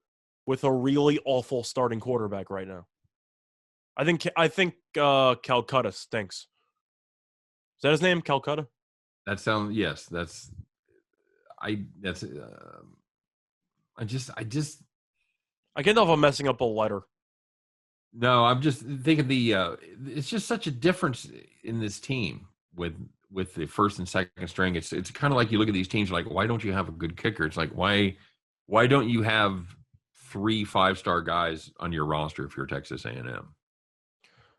with a really awful starting quarterback right now. I think Calcutta stinks. Is that his name, Calcutta? That sounds, yes. I can't tell if I'm messing up a letter. No, I'm just thinking it's just such a difference in this team with the first and second string. It's kind of like you look at these teams like, why don't you have a good kicker? It's like, why don't you have 3 5-star guys on your roster if you're Texas A&M?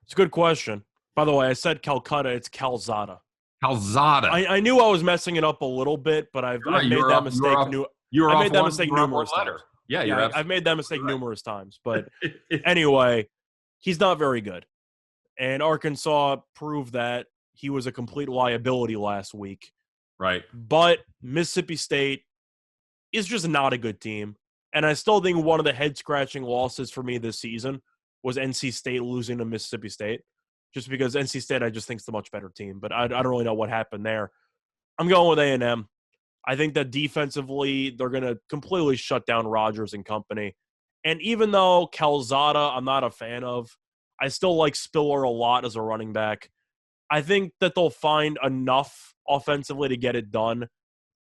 It's a good question. By the way, I said Calcutta. It's Calzada. Calzada. I knew I was messing it up a little bit, but I've made that mistake. I made that mistake numerous times. Yeah, I've made that mistake numerous times. But anyway, he's not very good. And Arkansas proved that he was a complete liability last week. Right. But Mississippi State is just not a good team. And I still think one of the head-scratching losses for me this season was NC State losing to Mississippi State. Just because NC State, I just think, is the much better team. But I don't really know what happened there. I'm going with A&M. I think that defensively, they're going to completely shut down Rutgers and company. And even though Calzada I'm not a fan of, I still like Spiller a lot as a running back. I think that they'll find enough offensively to get it done.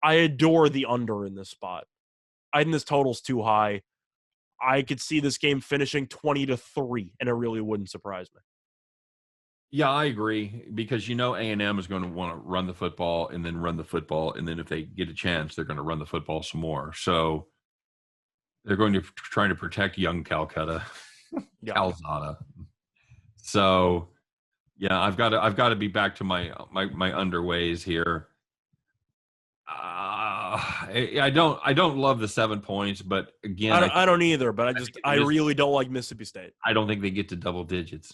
I adore the under in this spot. I think this total's too high. I could see this game finishing 20-3, and it really wouldn't surprise me. Yeah, I agree because A&M is going to want to run the football and then run the football, and then if they get a chance, they're going to run the football some more. So they're going to try to protect young Calcutta, Calzada. So yeah, I've got to be back to my underways here. I don't love the 7 points, but again, I don't either. But I really don't like Mississippi State. I don't think they get to double digits.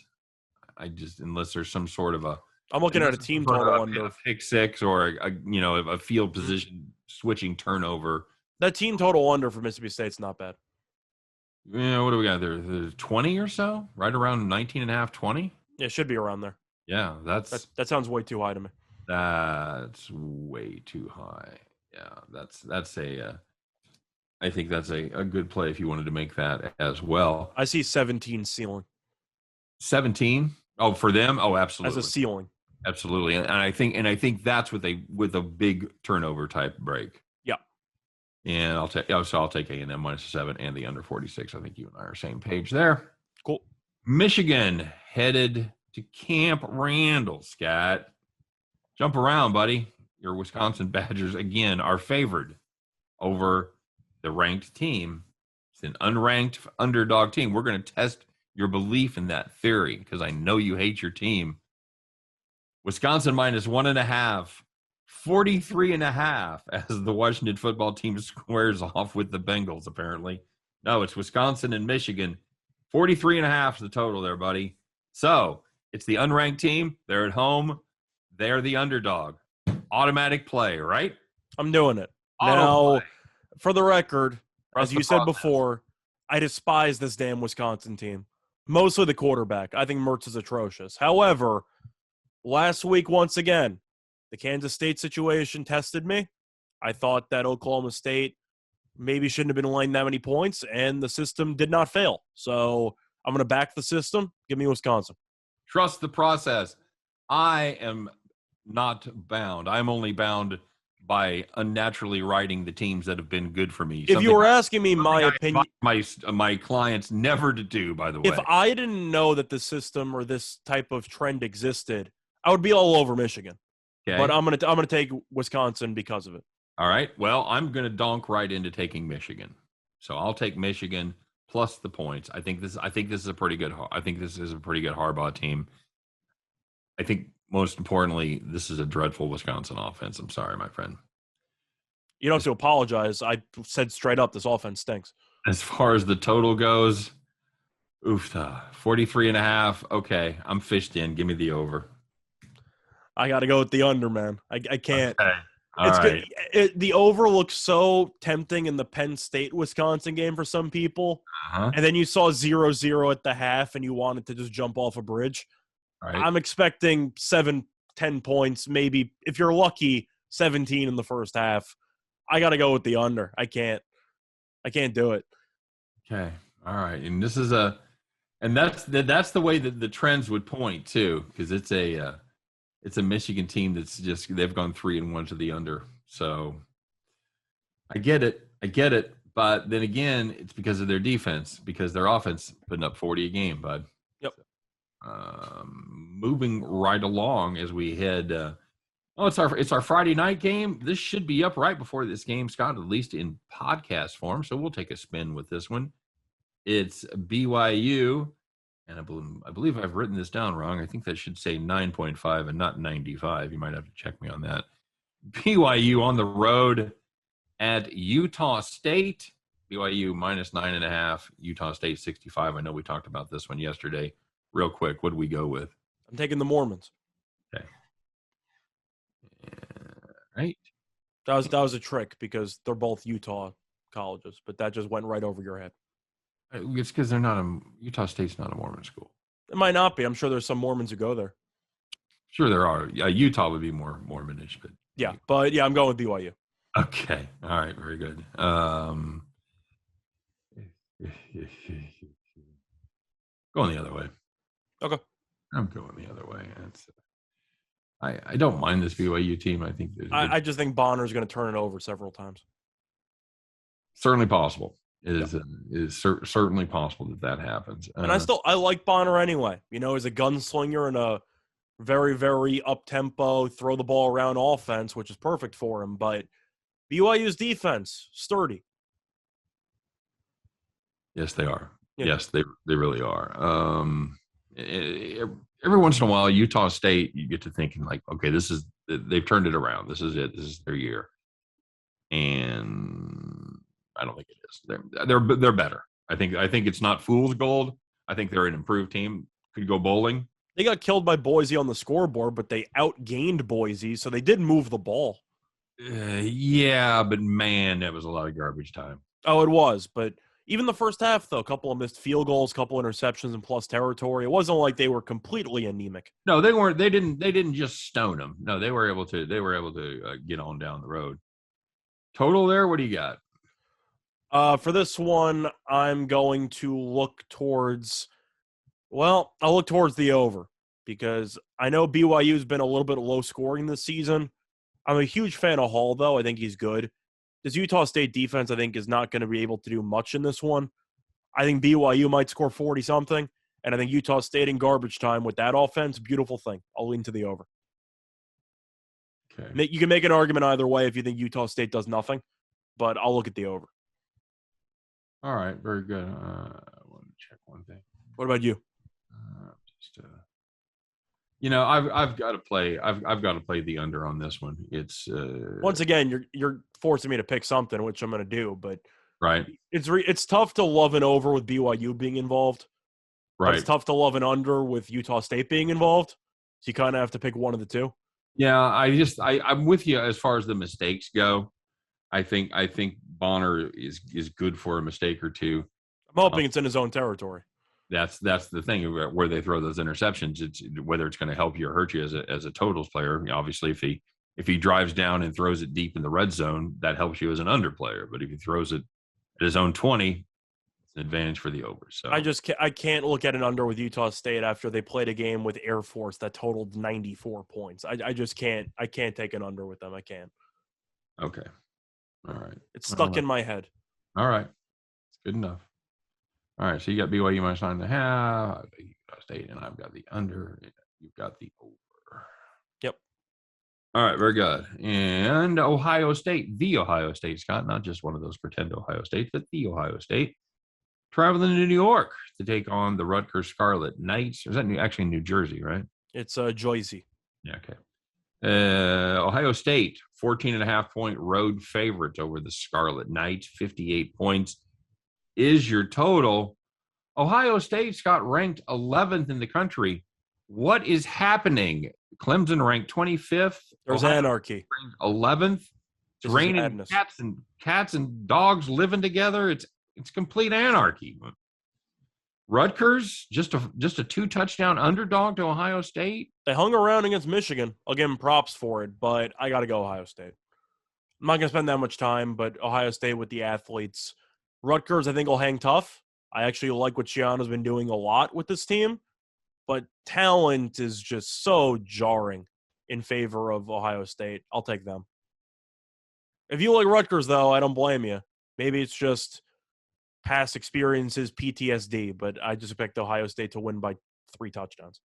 Unless there's some sort of I'm looking at a team total under a pick six or a field position switching turnover. That team total under for Mississippi State's not bad. Yeah, what do we got there? 20 or so, right around 19.5, 20. Yeah, it should be around there. Yeah, that sounds way too high to me. That's way too high. Yeah, that's I think that's a good play if you wanted to make that as well. I see 17 ceiling. 17? Oh, for them? Oh, absolutely. As a ceiling. Absolutely. And I think that's with a big turnover type break. Yeah. And I'll take A&M -7 and the under 46. I think you and I are same page there. Cool. Michigan headed to Camp Randall, Scott. Jump around, buddy. Your Wisconsin Badgers, again, are favored over the ranked team. It's an unranked underdog team. We're going to test your belief in that theory because I know you hate your team. Wisconsin -1.5, 43.5 as the Washington football team squares off with the Bengals, apparently. No, it's Wisconsin and Michigan. 43.5 is the total there, buddy. So it's the unranked team. They're at home. They're the underdog. Automatic play, right? I'm doing it. Now, for the record, as you said before, I despise this damn Wisconsin team. Mostly the quarterback. I think Mertz is atrocious. However, last week, once again, the Kansas State situation tested me. I thought that Oklahoma State maybe shouldn't have been laying that many points, and the system did not fail. So I'm going to back the system. Give me Wisconsin. Trust the process. I am not bound. I'm only bound by unnaturally writing the teams that have been good for me. If you were asking me my opinion, my clients never to do, by the way. If I didn't know that the system or this type of trend existed, I would be all over Michigan. Okay. But I'm gonna take Wisconsin because of it. All right. Well, I'm gonna donk right into taking Michigan. So I'll take Michigan plus the points. I think this is a pretty good Harbaugh team. I think most importantly, this is a dreadful Wisconsin offense. I'm sorry, my friend. You don't have to apologize. I said straight up, this offense stinks. As far as the total goes, 43.5. Okay, I'm fished in. Give me the over. I got to go with the under, man. I can't. Okay. All right. Good. The over looks so tempting in the Penn State-Wisconsin game for some people. Uh-huh. And then you saw 0-0 at the half and you wanted to just jump off a bridge. Right. I'm expecting 7-10 points, maybe, if you're lucky, 17 in the first half. I got to go with the under. I can't do it. Okay. All right. And this is that's the way that the trends would point too, because it's a Michigan team that's they've gone 3-1 to the under. So I get it. But then again, it's because of their defense, because their offense putting up 40 a game, bud. Yep. Moving right along as we head. It's our Friday night game. This should be up right before this game, Scott, at least in podcast form. So we'll take a spin with this one. It's BYU, and I believe I've written this down wrong. I think that should say 9.5 and not 95. You might have to check me on that. BYU on the road at Utah State. BYU -9.5. Utah State 65. I know we talked about this one yesterday. Real quick, what do we go with? I'm taking the Mormons. Okay. Right. That was a trick because they're both Utah colleges, but that just went right over your head. It's because Utah State's not a Mormon school. It might not be. I'm sure there's some Mormons who go there. Sure there are. Utah would be more Mormonish, but I'm going with BYU. Okay. All right. Very good. Going the other way. Okay. I'm going the other way. I don't mind this BYU team. I think I just think Bonner's going to turn it over several times. certainly possible. Yep. Certainly possible that happens. And I like Bonner anyway. You know, he's a gunslinger and a very, very up-tempo, throw the ball around offense, which is perfect for him. But BYU's defense, sturdy. Yes, they are. Yeah. Yes, they really are. Every once in a while, Utah State, you get to thinking like, okay, they've turned it around. This is it. This is their year. And I don't think it is. They're better. I think it's not fool's gold. I think they're an improved team. Could go bowling. They got killed by Boise on the scoreboard, but they outgained Boise, so they did move the ball. Yeah, but man, that was a lot of garbage time. Oh, it was. But even the first half, though, a couple of missed field goals, a couple interceptions in plus territory. It wasn't like they were completely anemic. No, they weren't. They didn't just stone them. No, they were able to get on down the road. Total there. What do you got? For this one, I'm going to look towards. Well, I'll look towards the over because I know BYU's been a little bit low scoring this season. I'm a huge fan of Hall, though. I think he's good. This Utah State defense, I think, is not going to be able to do much in this one. I think BYU might score 40-something, and I think Utah State in garbage time with that offense, beautiful thing. I'll lean to the over. Okay. You can make an argument either way if you think Utah State does nothing, but I'll look at the over. All right, very good. I want to check one thing. What about you? I've got to play. I've got to play the under on this one. It's once again, you're forcing me to pick something, which I'm going to do. But right, it's tough to love an over with BYU being involved. Right, it's tough to love an under with Utah State being involved. So you kind of have to pick one of the two. Yeah, I'm with you as far as the mistakes go. I think Bonner is good for a mistake or two. I'm hoping it's in his own territory. That's the thing where they throw those interceptions. It's whether it's going to help you or hurt you as a totals player. Obviously, if he drives down and throws it deep in the red zone, that helps you as an under player. But if he throws it at his own 20, it's an advantage for the over. So I can't look at an under with Utah State after they played a game with Air Force that totaled 94 points. I just can't. I can't take an under with them. I can't. Okay. All right. It's stuck in my head. All right. It's good enough. All right, so you got BYU minus 9.5. I've got Utah State, and I've got the under. You've got the over. Yep. All right, very good. And Ohio State, the Ohio State, Scott, not just one of those pretend Ohio States, but the Ohio State, traveling to New York to take on the Rutgers Scarlet Knights. Is that actually New Jersey, right? It's Joycey. Yeah, okay. Ohio State, 14.5-point road favorite over the Scarlet Knights, 58 points. Is your total. Ohio State's got ranked 11th in the country. What is happening? Clemson ranked 25th. There's anarchy. 11th. It's raining cats and dogs living together. It's complete anarchy. Rutgers, just a 2-touchdown underdog to Ohio State. They hung around against Michigan. I'll give them props for it, but I got to go Ohio State. I'm not going to spend that much time, but Ohio State with the athletes. Rutgers, I think, will hang tough. I actually like what Shiano's been doing a lot with this team, but talent is just so jarring in favor of Ohio State. I'll take them. If you like Rutgers, though, I don't blame you. Maybe it's just past experiences, PTSD, but I just expect Ohio State to win by 3 touchdowns.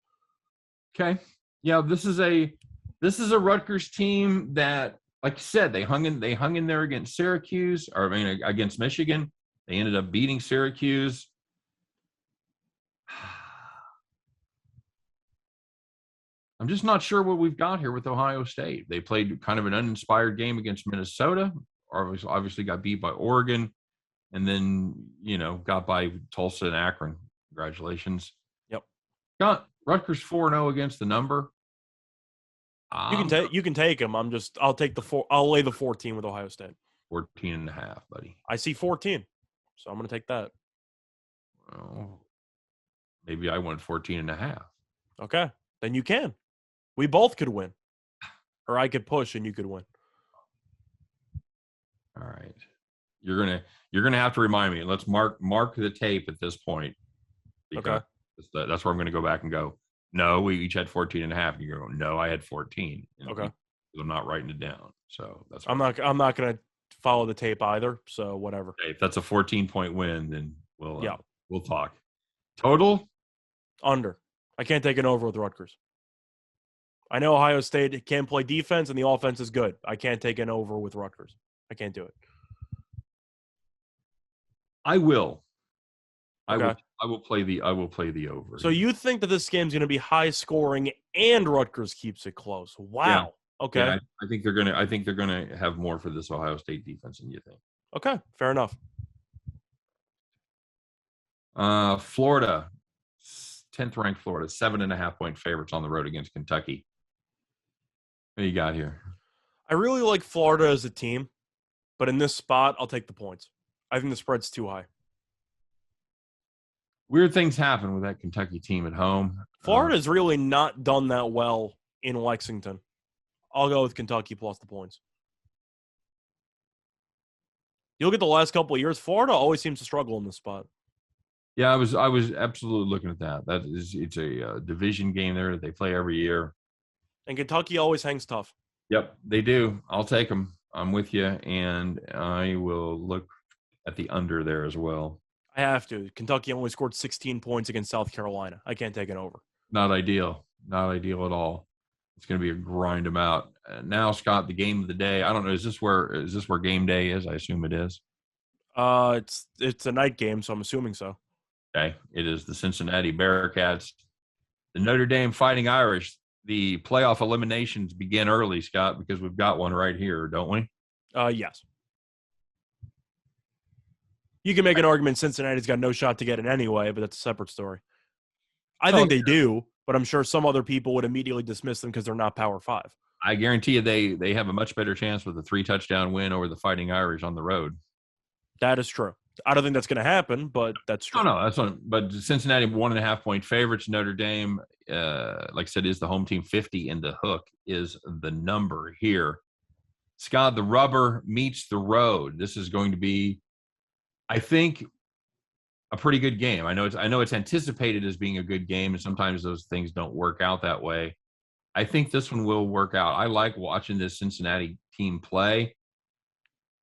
Okay. Yeah, this is a Rutgers team that, like you said, they hung in there against Syracuse, against Michigan. They ended up beating Syracuse. I'm just not sure what we've got here with Ohio State. They played kind of an uninspired game against Minnesota, obviously got beat by Oregon, and then, got by Tulsa and Akron. Congratulations. Yep. Got Rutgers 4-0 against the number. You can take them. I'll lay the 14 with Ohio State. 14.5, buddy. I see 14. So I'm going to take that. Well, maybe I went 14.5. Okay. Then you can. We both could win. Or I could push and you could win. All right. You're gonna have to remind me. Let's mark the tape at this point. Because that's where I'm going to go back and go. No, we each had 14.5. You go, no, I had 14. Okay. I'm not writing it down. So that's I'm not going to follow the tape either. So whatever. Okay, if that's a 14-point win, then Yeah. we'll talk. Total? Under. I can't take an over with Rutgers. I know Ohio State can play defense and the offense is good. I can't take an over with Rutgers. I can't do it. I will. Okay. I will play the over. So you think that this game's going to be high scoring and Rutgers keeps it close? Wow. Yeah. Okay. Yeah, I think they're gonna have more for this Ohio State defense than you think. Okay. Fair enough. Florida, 10th ranked Florida, 7.5-point favorites on the road against Kentucky. What do you got here? I really like Florida as a team, but in this spot, I'll take the points. I think the spread's too high. Weird things happen with that Kentucky team at home. Florida's really not done that well in Lexington. I'll go with Kentucky plus the points. You look at the last couple of years, Florida always seems to struggle in this spot. Yeah, I was absolutely looking at that. It's a division game there that they play every year. And Kentucky always hangs tough. Yep, they do. I'll take them. I'm with you, and I will look at the under there as well. I have to. Kentucky only scored 16 points against South Carolina. I can't take it over. Not ideal. Not ideal at all. It's going to be a grind them out. Now, Scott, the game of the day. I don't know. Is this where game day is? I assume it is. It's a night game, so I'm assuming so. Okay. It is the Cincinnati Bearcats, the Notre Dame Fighting Irish. The playoff eliminations begin early, Scott, because we've got one right here, don't we? Yes. You can make an argument Cincinnati's got no shot to get it anyway, but that's a separate story. I think they do, but I'm sure some other people would immediately dismiss them because they're not Power 5. I guarantee you they have a much better chance with a 3-touchdown win over the Fighting Irish on the road. That is true. I don't think that's going to happen, but that's true. No, that's not. But Cincinnati 1.5-point favorites. Notre Dame, like I said, is the home team. 50 in the hook is the number here. Scott, the rubber meets the road. This is going to be, I think, a pretty good game. I know it's anticipated as being a good game, and sometimes those things don't work out that way. I think this one will work out. I like watching this Cincinnati team play.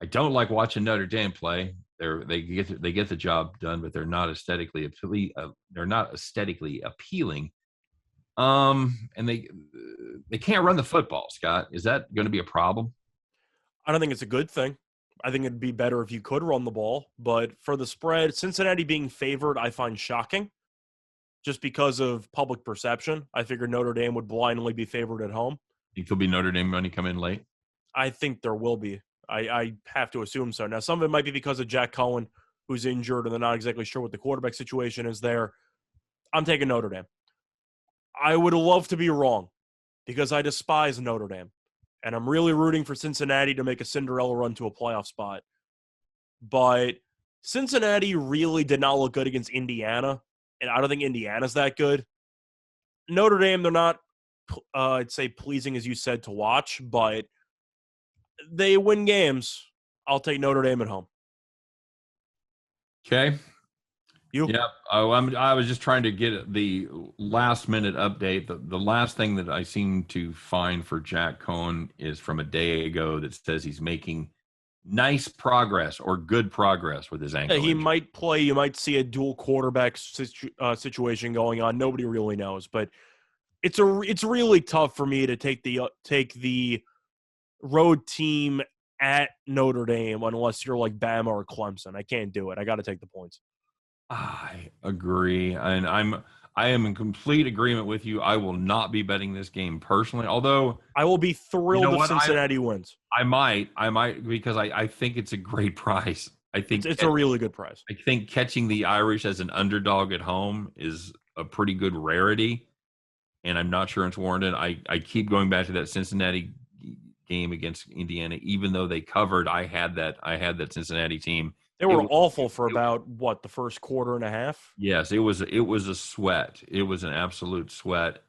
I don't like watching Notre Dame play. They get the job done, but they're not aesthetically appealing. And they can't run the football. Scott, is that going to be a problem? I don't think it's a good thing. I think it'd be better if you could run the ball, but for the spread, Cincinnati being favored, I find shocking. Just because of public perception, I figured Notre Dame would blindly be favored at home. Think there'll be Notre Dame money come in late? I think there will be. I have to assume so. Now, some of it might be because of Jack Cohen, who's injured, and they're not exactly sure what the quarterback situation is there. I'm taking Notre Dame. I would love to be wrong because I despise Notre Dame, and I'm really rooting for Cincinnati to make a Cinderella run to a playoff spot. But Cincinnati really did not look good against Indiana, and I don't think Indiana's that good. Notre Dame, they're not, I'd say, pleasing, as you said, to watch, but they win games. I'll take Notre Dame at home. Okay. You? Yeah. I was just trying to get the last-minute update. The last thing that I seem to find for Jack Cohen is from a day ago that says he's making nice progress or good progress with his ankle. He might play. You might see a dual quarterback situation going on. Nobody really knows, but it's really tough for me to take the road team at Notre Dame unless you're like Bama or Clemson. I can't do it. I got to take the points. I agree, and I am in complete agreement with you. I will not be betting this game personally, although I will be thrilled if Cincinnati wins. I might because I think it's a great price. I think it's a really good price. I think catching the Irish as an underdog at home is a pretty good rarity, and I'm not sure it's warranted. I keep going back to that Cincinnati game against Indiana, even though they covered. I had that Cincinnati team. They were awful for about the first quarter and a half. Yes, it was a sweat. It was an absolute sweat,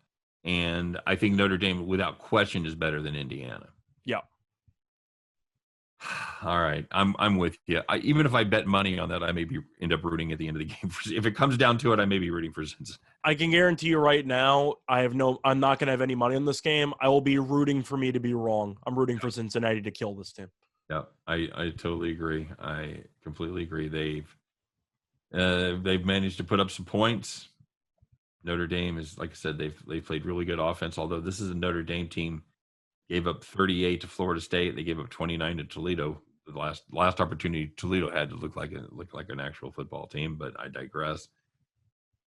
and I think Notre Dame, without question, is better than Indiana. Yeah. All right, I'm with you. Even if I bet money on that, I may end up rooting at the end of the game. If it comes down to it, I may be rooting for Cincinnati. I can guarantee you right now, I'm not going to have any money on this game. I will be rooting for me to be wrong. I'm rooting for Cincinnati to kill this team. Yeah, I totally agree. I completely agree. They've managed to put up some points. Notre Dame is, like I said, they've played really good offense. Although this is a Notre Dame team, gave up 38 to Florida State. They gave up 29 to Toledo. The last opportunity Toledo had to look like an actual football team. But I digress.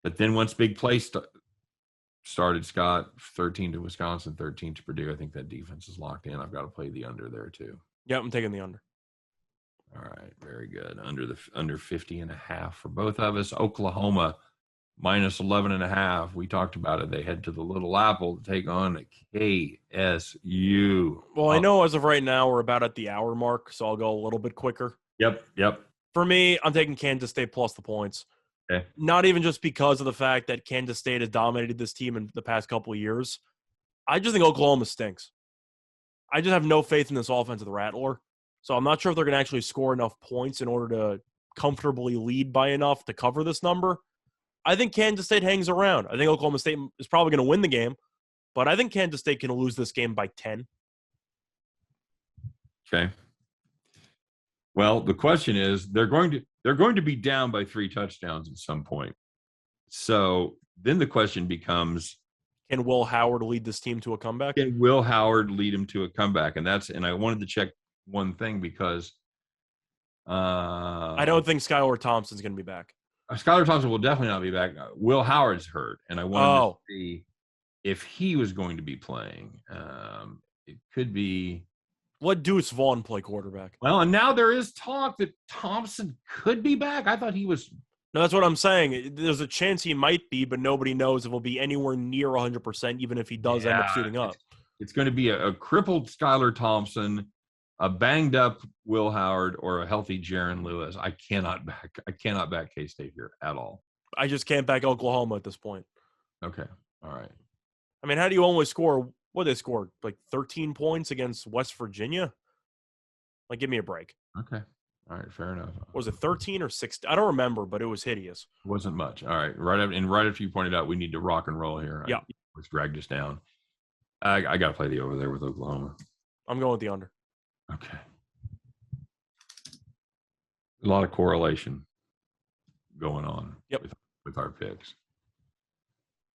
But then once big play started, Scott, 13 to Wisconsin, 13 to Purdue. I think that defense is locked in. I've got to play the under there too. Yeah, I'm taking the under. All right, very good. Under 50.5 for both of us. Oklahoma minus 11.5. We talked about it. They head to the Little Apple to take on KSU. Well, I know as of right now we're about at the hour mark, so I'll go a little bit quicker. Yep. For me, I'm taking Kansas State plus the points. Okay. Not even just because of the fact that Kansas State has dominated this team in the past couple of years. I just think Oklahoma stinks. I just have no faith in this offense of the Rattler. So I'm not sure if they're going to actually score enough points in order to comfortably lead by enough to cover this number. I think Kansas State hangs around. I think Oklahoma State is probably going to win the game, but I think Kansas State can lose this game by 10. Okay. Well, the question is, they're going to be down by 3 touchdowns at some point. So then the question becomes, can Will Howard lead this team to a comeback? Can Will Howard lead him to a comeback? And I wanted to check one thing because I don't think Skylar Thompson's going to be back. Skylar Thompson will definitely not be back. Will Howard's hurt, and I wanted to see if he was going to be playing. It could be. Let Deuce Vaughn play quarterback. Well, and now there is talk that Thompson could be back. I thought he was. No, that's what I'm saying. There's a chance he might be, but nobody knows if he'll be anywhere near 100%, even if he does end up suiting up. It's going to be a crippled Skylar Thompson, a banged up Will Howard, or a healthy Jaron Lewis. I cannot back K-State here at all. I just can't back Oklahoma at this point. Okay. All right. I mean, how do you only score – what they scored? Like 13 points against West Virginia? Like, give me a break. Okay. All right. Fair enough. Was it 13 or 16? I don't remember, but it was hideous. It wasn't much. All right. Right after you pointed out we need to rock and roll here. Yeah. Let's drag this down. I got to play the over there with Oklahoma. I'm going with the under. Okay. A lot of correlation going on with our picks.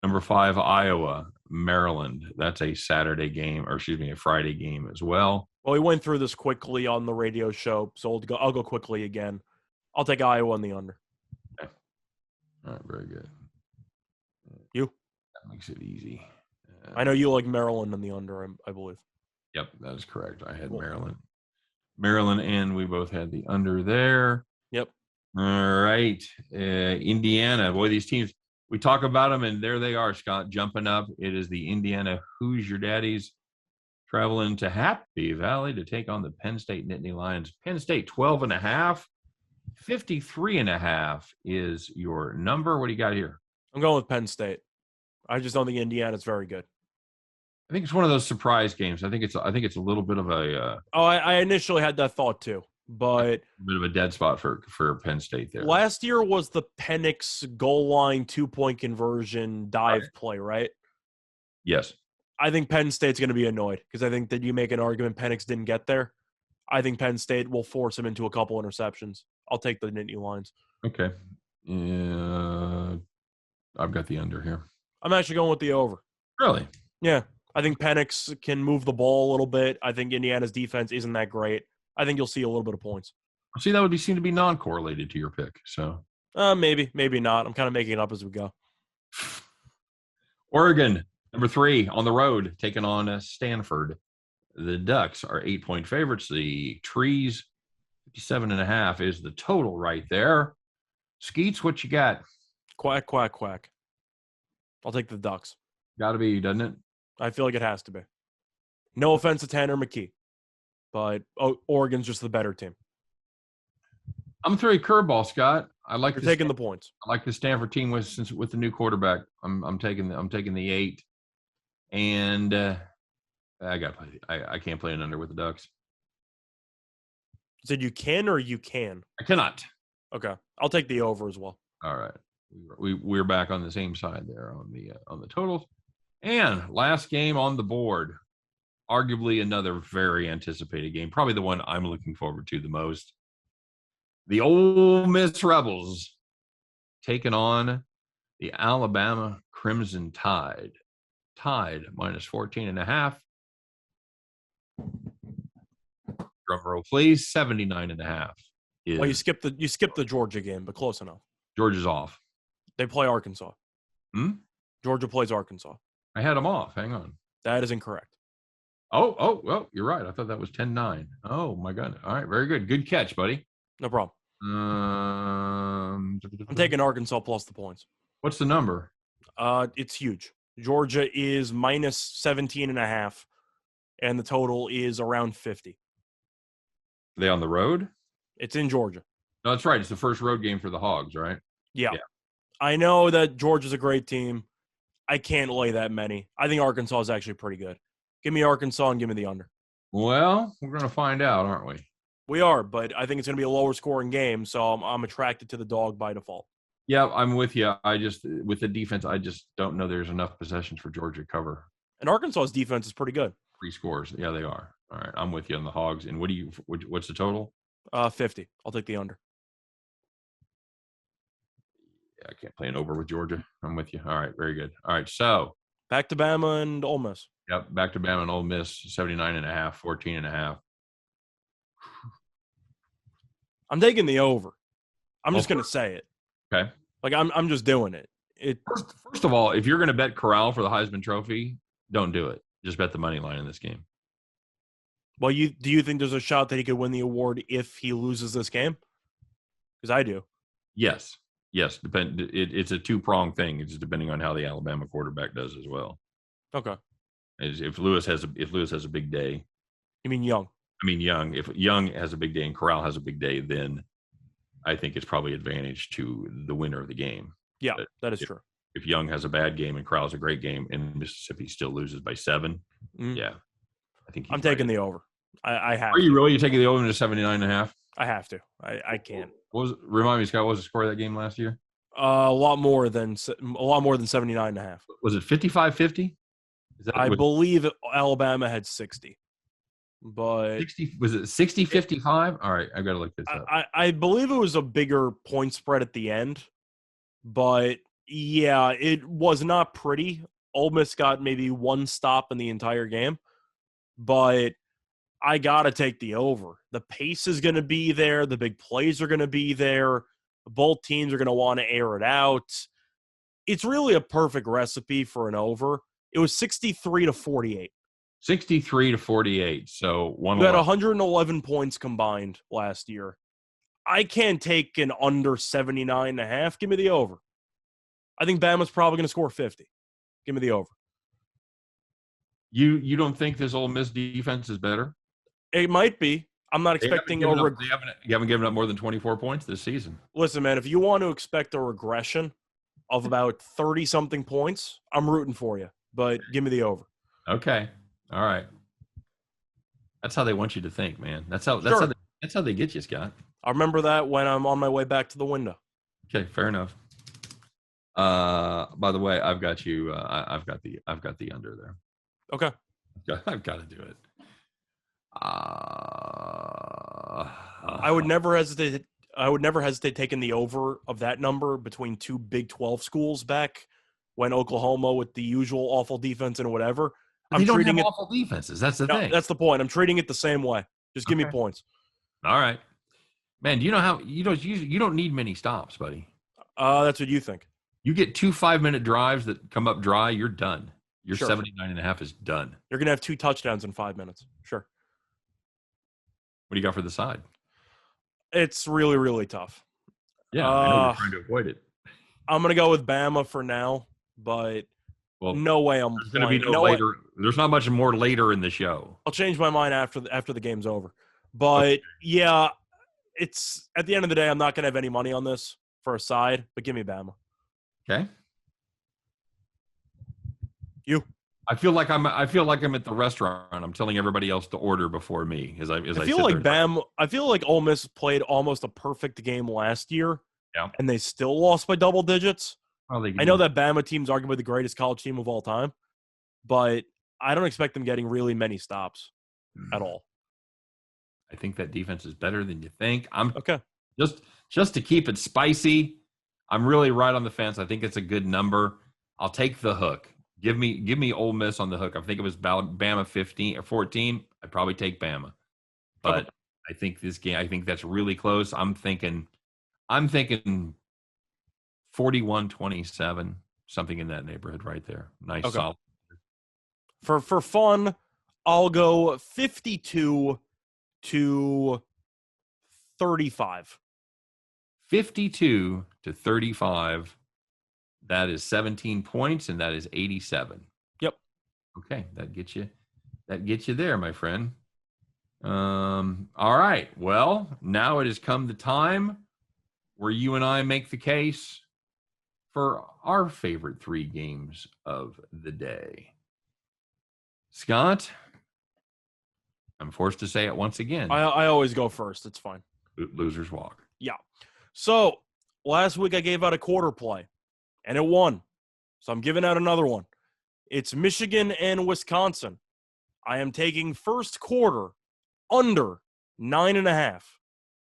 Number 5, Iowa, Maryland. That's a Saturday game, or excuse me, a Friday game as well. Well, we went through this quickly on the radio show, so I'll go quickly again. I'll take Iowa on the under. Okay. All right, very good. You? That makes it easy. I know you like Maryland on the under, I believe. Yep, that is correct. I had Maryland, and we both had the under there. Yep. All right. Indiana. Boy, these teams, we talk about them, and there they are, Scott, jumping up. It is the Indiana Who's Your Daddies traveling to Happy Valley to take on the Penn State Nittany Lions. Penn State, 12.5. 53.5 is your number. What do you got here? I'm going with Penn State. I just don't think Indiana's very good. I think it's one of those surprise games. I think it's a little bit of a. I initially had that thought too, but a bit of a dead spot for Penn State there. Last year was the Penix goal line 2-point conversion dive play, right? Yes. I think Penn State's going to be annoyed because I think that you make an argument Penix didn't get there. I think Penn State will force him into a couple interceptions. I'll take the Nittany Lions. Okay. I've got the under here. I'm actually going with the over. Really? Yeah. I think Penix can move the ball a little bit. I think Indiana's defense isn't that great. I think you'll see a little bit of points. See, that would seem to be non-correlated to your pick. So maybe not. I'm kind of making it up as we go. Oregon, number 3 on the road, taking on Stanford. The Ducks are 8-point favorites. The Trees, 57.5 is the total right there. Skeets, what you got? Quack, quack, quack. I'll take the Ducks. Got to be, doesn't it? I feel like it has to be. No offense to Tanner McKee, but Oregon's just the better team. I'm going to throw you a curveball, Scott. You're taking the points. I like the Stanford team with the new quarterback. I'm taking the 8, and I got to play. I can't play an under with the Ducks. said you can or you can? I cannot. Okay. I'll take the over as well. All right. We're back on the same side there on the totals. And last game on the board, arguably another very anticipated game, probably the one I'm looking forward to the most. The Ole Miss Rebels taking on the Alabama Crimson Tide. Tide minus 14.5. Drum roll, please. 79.5. Well, you skipped the Georgia game, but close enough. Georgia's off. They play Arkansas. Georgia plays Arkansas. I had them off. Hang on. That is incorrect. Oh, well, you're right. I thought that was 10-9. Oh, my God. All right, very good. Good catch, buddy. No problem. I'm taking Arkansas plus the points. What's the number? It's huge. Georgia is minus 17.5, and the total is around 50. Are they on the road? It's in Georgia. No, that's right. It's the first road game for the Hogs, right? Yeah. I know that Georgia's a great team. I can't lay that many. I think Arkansas is actually pretty good. Give me Arkansas and give me the under. Well, we're going to find out, aren't we? We are, but I think it's going to be a lower scoring game, so I'm attracted to the dog by default. Yeah, I'm with you. With the defense, I just don't know there's enough possessions for Georgia to cover. And Arkansas's defense is pretty good. 3 scores. Yeah, they are. All right, I'm with you on the Hogs. And what's the total? 50. I'll take the under. Yeah, I can't play an over with Georgia. I'm with you. All right, very good. All right, so. Back to Bama and Ole Miss. Yep, back to Bama and Ole Miss, 79.5, 14.5. I'm taking the over. I'm just going to say it. Okay. Like, I'm just doing it. First of all, if you're going to bet Corral for the Heisman Trophy, don't do it. Just bet the money line in this game. Well, do you think there's a shot that he could win the award if he loses this game? Because I do. Yes. It's a two-pronged thing. It's depending on how the Alabama quarterback does as well. Okay. If Lewis has a big day. You mean Young? I mean Young. If Young has a big day and Corral has a big day, then I think it's probably advantage to the winner of the game. Yeah, that is true. If Young has a bad game and Corral has a great game and Mississippi still loses by 7, yeah, I think I'm taking the over. I have. Are you really? You're taking the over to 79.5? I have to. I can't. Remind me, Scott, what was the score of that game last year? A lot more than 79.5. Was it 55-50? I believe Alabama had 60. But 60, was it 60-55? All right, I've got to look this up. I believe it was a bigger point spread at the end. But yeah, it was not pretty. Ole Miss got maybe one stop in the entire game. But I got to take the over. The pace is going to be there. The big plays are going to be there. Both teams are going to want to air it out. It's really a perfect recipe for an over. It was 63-48. 63-48. So we had 111 points combined last year. I can't take an under 79.5. Give me the over. I think Bama's probably going to score 50. Give me the over. You don't think this Ole Miss defense is better? It might be. I'm not expecting you haven't given up more than 24 points this season. Listen, man, if you want to expect a regression of about 30-something points, I'm rooting for you. But give me the over. Okay. All right. That's how they want you to think, man. That's how they get you, Scott. I remember that when I'm on my way back to the window. Okay, fair enough. By the way, I've got you. I've got the under there. Okay. I've got to do it. I would never hesitate. Taking the over of that number between two Big 12 schools back when Oklahoma with the usual awful defense and whatever. They don't have awful defenses. That's the thing. That's the point. I'm treating it the same way. Just give me points. All right, man. Do you know how you don't need many stops, buddy? That's what you think. You get 2 5-minute drives that come up dry, you're done. Your 79.5 is done. You're gonna have 2 touchdowns in 5 minutes. Sure. What do you got for the side? It's really, really tough. Yeah, I know you're trying to avoid it. I'm gonna go with Bama for now, but no way I'm there's going to be no later. There's not much more later in the show. I'll change my mind after the game's over. But yeah, it's at the end of the day, I'm not gonna have any money on this for a side. But give me Bama. Okay. You. I feel like I'm at the restaurant. I'm telling everybody else to order before me as I I feel sit like there. I feel like Ole Miss played almost a perfect game last year, Yeah. and they still lost by double digits. Well, they I can know do. that Bama team's arguably the greatest college team of all time, but I don't expect them getting really many stops at all. I think that defense is better than you think. I'm Okay. just to keep it spicy. I'm really right on the fence. I think it's a good number. I'll take the hook. Give me Ole Miss on the hook. I think it was Bama 15 or 14. I'd probably take Bama. Okay. But I think this game, I think that's really close. I'm thinking 41-27, something in that neighborhood right there. Nice Okay. solid. For fun, I'll go 52 to 35. 52-35. That is 17 points, and that is 87. Yep. Okay, that gets you there, my friend. All right. Well, now it has come the time where you and I make the case for our favorite 3 games of the day. Scott, I'm forced to say it once again. I always go first. It's fine. Losers walk. Yeah. So last week I gave out a quarter play, and it won. So I'm giving out another one. It's Michigan and Wisconsin. I am taking first quarter under 9.5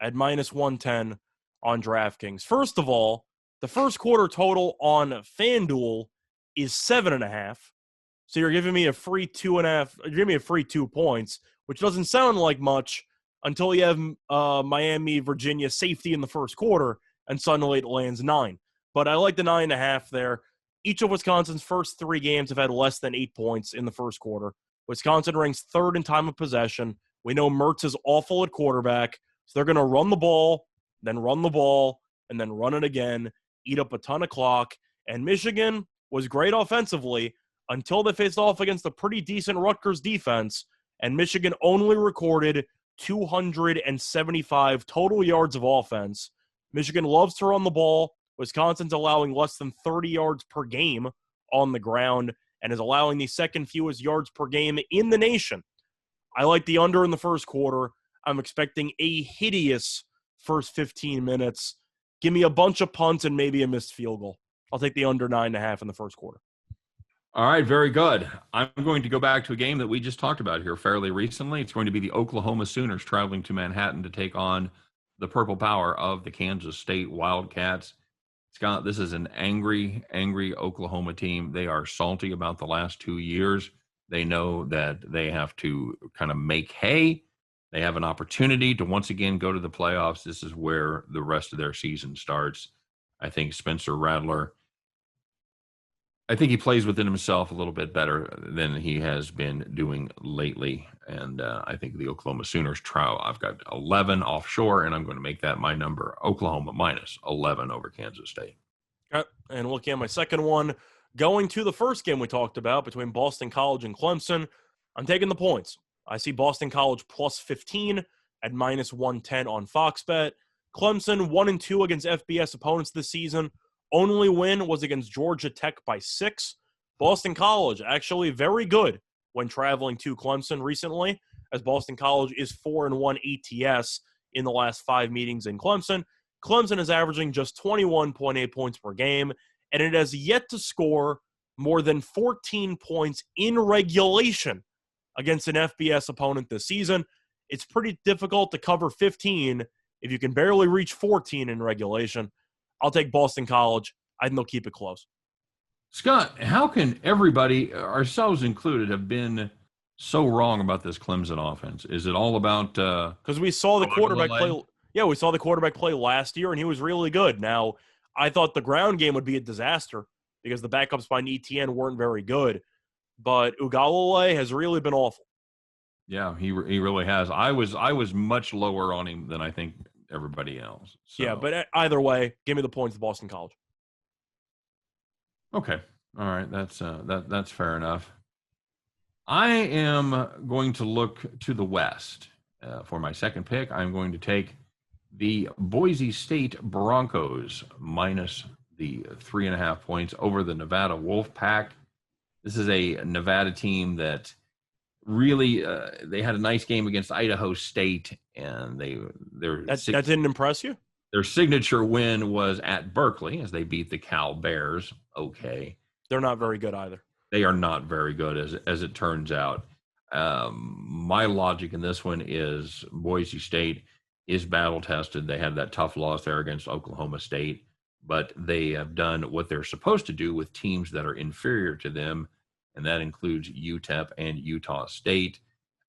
at -110 on DraftKings. First of all, the first quarter total on FanDuel is 7.5. So you're giving me a free 2.5. You're giving me a free 2 points, which doesn't sound like much until you have Miami, Virginia safety in the first quarter, and suddenly it lands 9. But I like the 9.5 there. Each of Wisconsin's first 3 games have had less than 8 points in the first quarter. Wisconsin ranks 3rd in time of possession. We know Mertz is awful at quarterback, so they're going to run the ball, then run the ball, and then run it again, eat up a ton of clock. And Michigan was great offensively until they faced off against a pretty decent Rutgers defense, and Michigan only recorded 275 total yards of offense. Michigan loves to run the ball. Wisconsin's allowing less than 30 yards per game on the ground and is allowing the second fewest yards per game in the nation. I like the under in the first quarter. I'm expecting a hideous first 15 minutes. Give me a bunch of punts and maybe a missed field goal. I'll take the under 9.5 in the first quarter. All right, very good. I'm going to go back to a game that we just talked about here fairly recently. It's going to be the Oklahoma Sooners traveling to Manhattan to take on the Purple Power of the Kansas State Wildcats. Scott, this is an angry Oklahoma team. They are salty about the last 2 years. They know that they have to kind of make hay. They have an opportunity to once again go to the playoffs. This is where the rest of their season starts. I think Spencer Rattler, I think he plays within himself a little bit better than he has been doing lately. And I think the Oklahoma Sooners trial, I've got 11 offshore, and I'm going to make that my number. Oklahoma minus 11 over Kansas State. Okay. And looking at my second one, going to the first game we talked about between Boston College and Clemson, I'm taking the points. I see Boston College plus 15 at -110 on Fox Bet. Clemson 1-2 against FBS opponents this season. Only win was against Georgia Tech by 6. Boston College actually very good when traveling to Clemson recently, as Boston College is 4-1 ATS in the last 5 meetings in Clemson. Clemson is averaging just 21.8 points per game, and it has yet to score more than 14 points in regulation against an FBS opponent this season. It's pretty difficult to cover 15 if you can barely reach 14 in regulation. I'll take Boston College. I think they'll keep it close. Scott, how can everybody, ourselves included, have been so wrong about this Clemson offense? Is it all about because we saw the quarterback play? Yeah, we saw the quarterback play last year, and he was really good. Now, I thought the ground game would be a disaster because the backups by ETN weren't very good, but Ugalele has really been awful. Yeah, he really has. I was much lower on him than I think everybody else. So. Yeah, but either way, give me the points to Boston College. Okay, all right, that's fair enough. I am going to look to the West for my second pick. I'm going to take the Boise State Broncos minus the 3.5 points over the Nevada Wolfpack. This is a Nevada team that really they had a nice game against Idaho State, and that didn't impress you? Their signature win was at Berkeley as they beat the Cal Bears. Okay. They're not very good either. They are not very good, as it turns out. My logic in this one is Boise State is battle tested. They had that tough loss there against Oklahoma State, but they have done what they're supposed to do with teams that are inferior to them, and that includes UTEP and Utah State.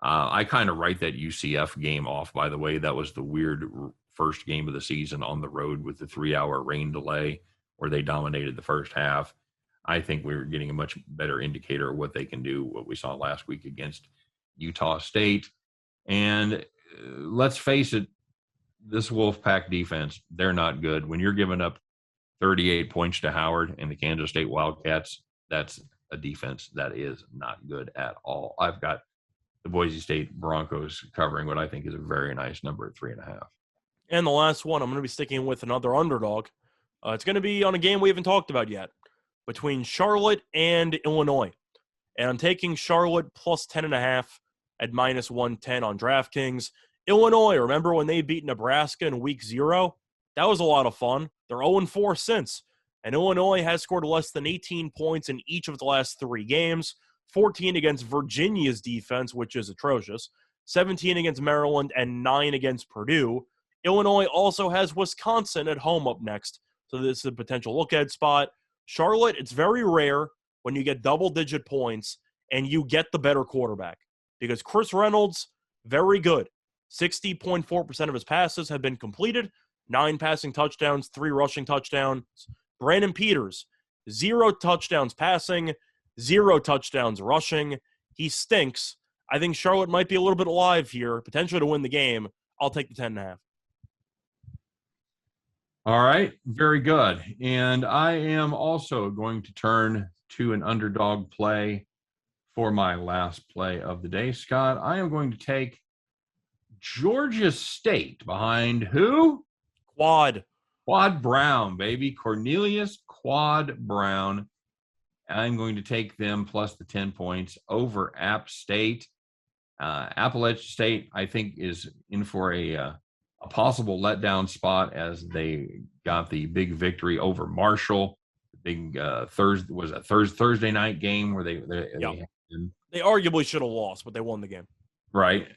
I kind of write that UCF game off, by the way. That was the weird first game of the season on the road with the 3-hour rain delay where they dominated the first half. I think we're getting a much better indicator of what they can do, what we saw last week against Utah State. And let's face it, this Wolfpack defense, they're not good. When you're giving up 38 points to Howard and the Kansas State Wildcats, that's a defense that is not good at all. I've got the Boise State Broncos covering what I think is a very nice number at 3.5. And the last one, I'm going to be sticking with another underdog. It's going to be on a game we haven't talked about yet, between Charlotte and Illinois. And I'm taking Charlotte plus 10.5 at minus 110 on DraftKings. Illinois, remember when they beat Nebraska in week 0? That was a lot of fun. They're 0-4 since. And Illinois has scored less than 18 points in each of the last 3 games. 14 against Virginia's defense, which is atrocious. 17 against Maryland and 9 against Purdue. Illinois also has Wisconsin at home up next. So this is a potential look-ahead spot. Charlotte, it's very rare when you get double-digit points and you get the better quarterback. Because Chris Reynolds, very good. 60.4% of his passes have been completed. 9 passing touchdowns, 3 rushing touchdowns. Brandon Peters, 0 touchdowns passing, 0 touchdowns rushing. He stinks. I think Charlotte might be a little bit alive here, potentially to win the game. I'll take the 10.5. All right, very good. And I am also going to turn to an underdog play for my last play of the day. Scott, I am going to take Georgia State behind who? Quad Brown, baby. Cornelius Quad Brown. I'm going to take them plus the 10 points over App State. Appalachian State, I think, is in for a possible letdown spot as they got the big victory over Marshall. Big Thursday night game where they arguably should have lost, but they won the game. Right.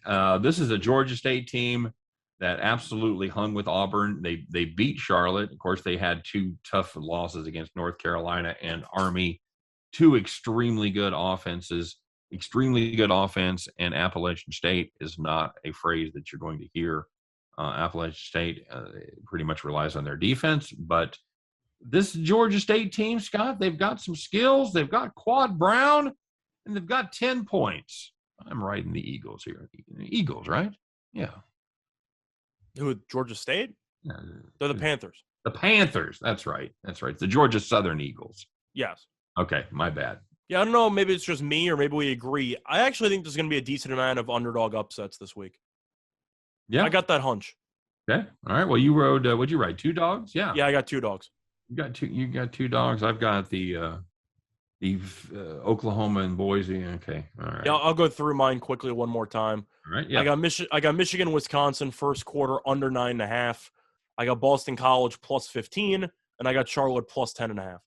This is a Georgia State team that absolutely hung with Auburn. They beat Charlotte. Of course, they had 2 tough losses against North Carolina and Army. 2 extremely good offenses. Extremely good offense, and Appalachian State is not a phrase that you're going to hear. Appalachian State pretty much relies on their defense, but this Georgia State team, Scott, they've got some skills. They've got Quad Brown, and they've got 10 points. I'm riding the Eagles here. Eagles, right? Yeah. Who, Georgia State? They're the Panthers. The Panthers. That's right. That's right. The Georgia Southern Eagles. Yes. Okay, my bad. Yeah, I don't know. Maybe it's just me, or maybe we agree. I actually think there's going to be a decent amount of underdog upsets this week. Yeah, I got that hunch. Okay, all right. Well, you rode. What'd you ride? 2 dogs? Yeah. Yeah, I got 2 dogs. You got two dogs. I've got the Oklahoma and Boise. Okay, all right. Yeah, I'll go through mine quickly one more time. All right. Yeah. I got Michigan, Wisconsin first quarter under 9.5. I got Boston College plus 15, and I got Charlotte plus 10.5.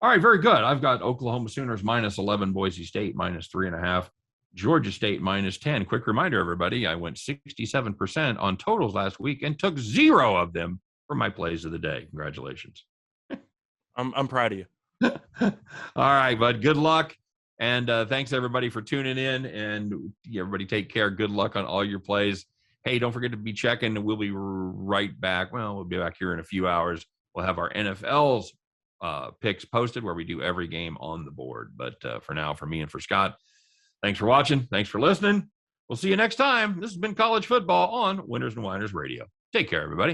All right, very good. I've got Oklahoma Sooners minus 11, Boise State minus 3.5, Georgia State minus 10. Quick reminder, everybody, I went 67% on totals last week and took 0 of them for my plays of the day. Congratulations. I'm proud of you. All right, bud. Good luck. And thanks, everybody, for tuning in. And everybody take care. Good luck on all your plays. Hey, don't forget to be checking. We'll be right back. Well, we'll be back here in a few hours. We'll have our NFL's picks posted where we do every game on the board. But for now, for me and for Scott, thanks for watching. Thanks for listening. We'll see you next time. This has been College Football on Winners and Winers Radio. Take care, everybody.